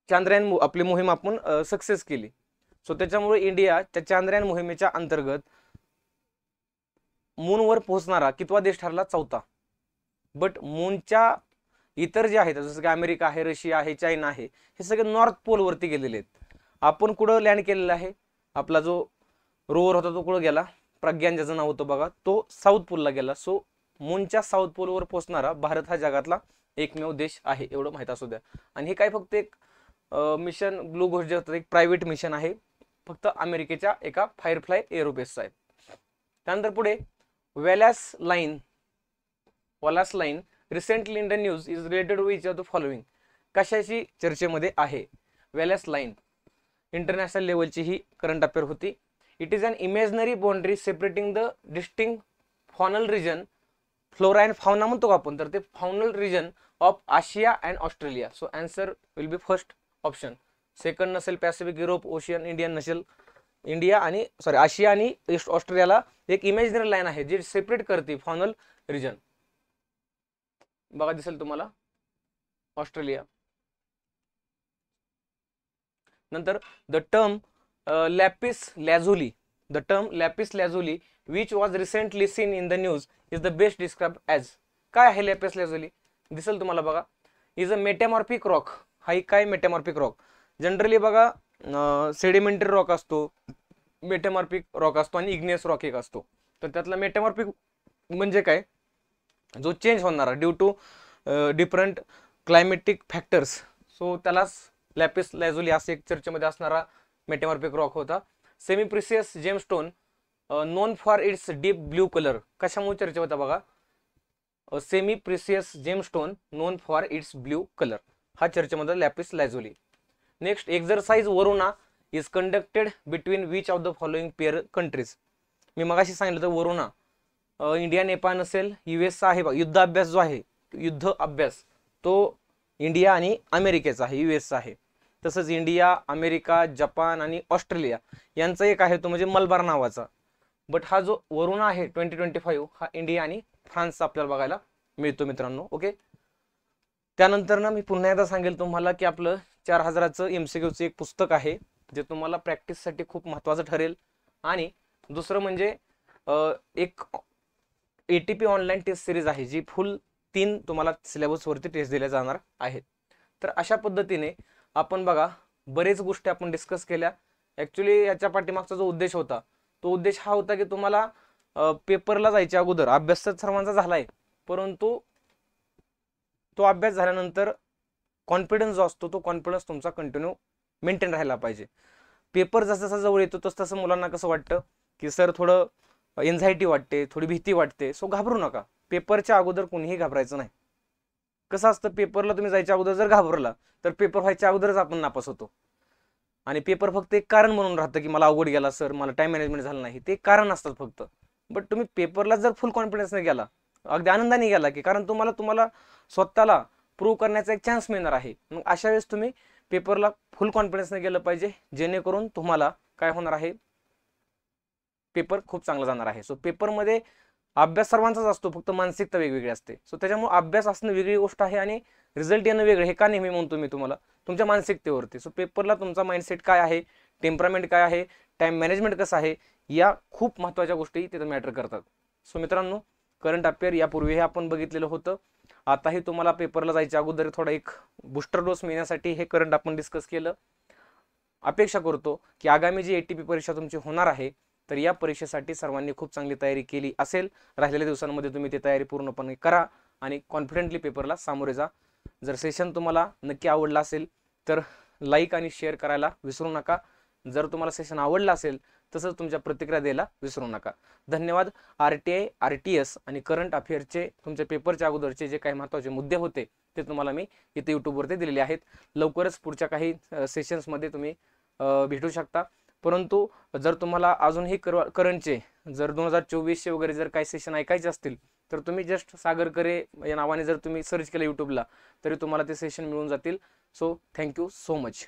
चांद्रयान आपली मोहीम आपण सक्सेस केली. सो त्याच्यामुळे इंडिया त्या चांद्रयान मोहिमेच्या अंतर्गत मूनवर पोहोचणारा कितवा देश ठरला? 4था. बट मूनच्या इतर जे आहेत जसं की अमेरिका आहे, रशिया आहे, चायना आहे, हे सगळे नॉर्थ पोल वरती गेलेले आहेत. आपण कुठं लँड केलेलं आहे? आपला जो रोवर होता तो कुठं गेला, प्रज्ञान ज्याचं नाव होतं बघा, तो साऊथ पोलला गेला. सो मूनच्या साऊथ पोलवर पोहोचणारा भारत हा जगातला एकमेव देश आहे, एवढं माहित असू द्या. आणि हे काय फक्त एक मिशन ब्लू घोस्ट जे होतं एक प्रायव्हेट मिशन आहे, फक्त अमेरिकेच्या एका फायरफ्लाय एरोबेसचा आहे. त्यानंतर पुढे Wallace line recently in the news is related which of the following. कशाची चर्चेमध्ये आहे? वॅलास लाईन इंटरनॅशनल लेवलची ही करंट अफेअर होती. It is an imaginary boundary separating the distinct faunal region, flora and fauna म्हणतो का आपण, तर ते faunal region of Asia and Australia. So answer will be first option. Second नसेल Pacific, Europe, ocean, Indian नसेल. India आणि आशिया आणि ऑस्ट्रेलियाला एक इमेजनरी लाईन आहे जी सेपरेट करते फाउनल रिजन. बघा दिसेल तुम्हाला ऑस्ट्रेलिया. नंतर the term lapis lazuli which was recently seen in the news is the best describe as. काय आहे लॅपिस लॅझुली? दिसेल तुम्हाला बघा, इज अ मेटॅमॉर्फिक रॉक. हा एक काय मेटॅमॉर्फिक रॉक? जनरली बघा सेडिमेंटरी रॉक असतो, मेटॅमॉर्फिक रॉक असतो आणि इग्नियस रॉक एक असतो. तर त्यातला मेटॅमॉर्फिक म्हणजे काय? जो चेंज होणारा due to different climatic factors. So त्यालाच लॅपिस लॅझुली असे एक चर्चेमध्ये असणारा मेटॅमॉर्फिक रॉक होता. Semi precious gemstone known for its deep blue colour. कशामुळे चर्चा होता बघा? Semi precious gemstone known for its blue colour, हा चर्चेमध्ये lapis lazuli. Next, exercise Varuna is conducted between which of the following pair countries. मी मगाशी सांगितलं तर वरुणा इंडिया, नेपाळ नसेल, युएसचा आहे बघा. युद्ध अभ्यास जो आहे, युद्ध अभ्यास तो इंडिया आणि अमेरिकेचा आहे, युएसचा आहे. तसंच इंडिया, अमेरिका, जपान आणि ऑस्ट्रेलिया यांचा एक आहे तो म्हणजे मलबार नावाचा. बट हा जो वरुणा आहे 2025 हा इंडिया आणि फ्रान्सचा आपल्याला बघायला मिळतो मित्रांनो. ओके. त्यानंतर ना मी पुन्हा एकदा सांगेल तुम्हाला की आपलं 4000चं MCQचं एक पुस्तक आहे जे तुम्हाला प्रॅक्टिससाठी खूप महत्त्वाचं ठरेल. आणि दुसरं म्हणजे एक ATP ऑनलाईन टेस्ट सिरीज आहे जी फुल 3 तुम्हाला सिलेबसवरती टेस्ट दिल्या जाणार आहेत. तर अशा पद्धतीने आपण बघा बरेच गोष्टी आपण डिस्कस केल्या. ॲक्च्युली याच्या पाठीमागचा जो उद्देश होता तो उद्देश हा होता की तुम्हाला पेपरला जायच्या अगोदर अभ्यास तर सर्वांचा झालाय, परंतु तो अभ्यास झाल्यानंतर कॉन्फिडन्स जो असतो तो कॉन्फिडन्स तुमचा कंटिन्यू मेंटेन राहायला पाहिजे. पेपर जसं जसं जवळ येतो तसं तसं मुलांना कसं वाटतं की सर थोडं एन्झायटी वाटते, थोडी भीती वाटते. सो घाबरू नका. पेपरच्या अगोदर कोणीही घाबरायचं नाही. कसं असतं, पेपरला तुम्ही जायच्या अगोदर जर घाबरला तर पेपर व्हायच्या अगोदरच आपण नापास होतो. आणि पेपर फक्त एक कारण म्हणून राहतं की मला अवघड गेला सर, मला टाइम मॅनेजमेंट झालं नाही, ते कारण असतात फक्त. बट तुम्ही पेपरला जर फुल कॉन्फिडन्सने गेला, अगदी आनंदाने गेला की कारण तुम्हाला स्वतःला प्रूव्ह करण्याचा एक चान्स मिळणार आहे. मग अशा वेळेस तुम्ही पेपरला फुल कॉन्फिडन्सने गेलं पाहिजे, जेणेकरून तुम्हाला काय होणार आहे, पेपर खूप चांगला जाणार आहे. सो पेपरमध्ये अभ्यास सर्वांचाच असतो, फक्त मानसिकता वेगवेगळी असते. सो त्याच्यामुळे अभ्यास असणं वेगळी गोष्ट आहे आणि रिझल्ट येणं वेगळं. हे का नेहमी म्हणतो मी तुम्हाला, तुमच्या मानसिकतेवरती. सो पेपरला तुमचा माइंडसेट काय आहे, टेम्परामेंट काय आहे, टाइम मॅनेजमेंट कसं आहे, या खूप महत्त्वाच्या गोष्टी तिथं मॅटर करतात. सो मित्रांनो, करंट अफेअर यापूर्वीही आपण बघितलेलं होतं. आताही तुम्हाला पेपरला जायच्या अगोदर थोडा एक बूस्टर डोस मिळण्यासाठी हे करंट आपण डिस्कस केलं. अपेक्षा करतो की आगामी जी ATP परीक्षा तुमची होणार आहे तर या परीक्षेसाठी सर्वांनी खूप चांगली तयारी केली असेल. राहिलेल्या दिवसांमध्ये तुम्ही ती तयारी पूर्णपणे करा आणि कॉन्फिडेंटली पेपरला सामोरे जा. जर सेशन तुम्हाला नक्की आवडला असेल तर लाईक आणि शेअर करायला विसरू नका. जर तुम्हाला सेशन आवडला असेल तसंच तुमच्या प्रतिक्रिया द्यायला विसरू नका. धन्यवाद. RTI, RTS आणि करंट अफेअरचे तुमच्या पेपरच्या अगोदरचे जे काही महत्त्वाचे मुद्दे होते ते तुम्हाला मी इथे यूट्यूबवरती दिलेले आहेत. लवकरच पुढच्या काही सेशन्समध्ये तुम्ही भेटू शकता. परंतु जर तुम्हाला अजूनही करंटचे जर 2024चे वगैरे जर काही सेशन ऐकायचे असतील तर तुम्ही जस्ट सागर करे या नावाने जर तुम्ही सर्च केलं यूट्यूबला तरी तुम्हाला ते सेशन मिळून जातील. So thank you so much.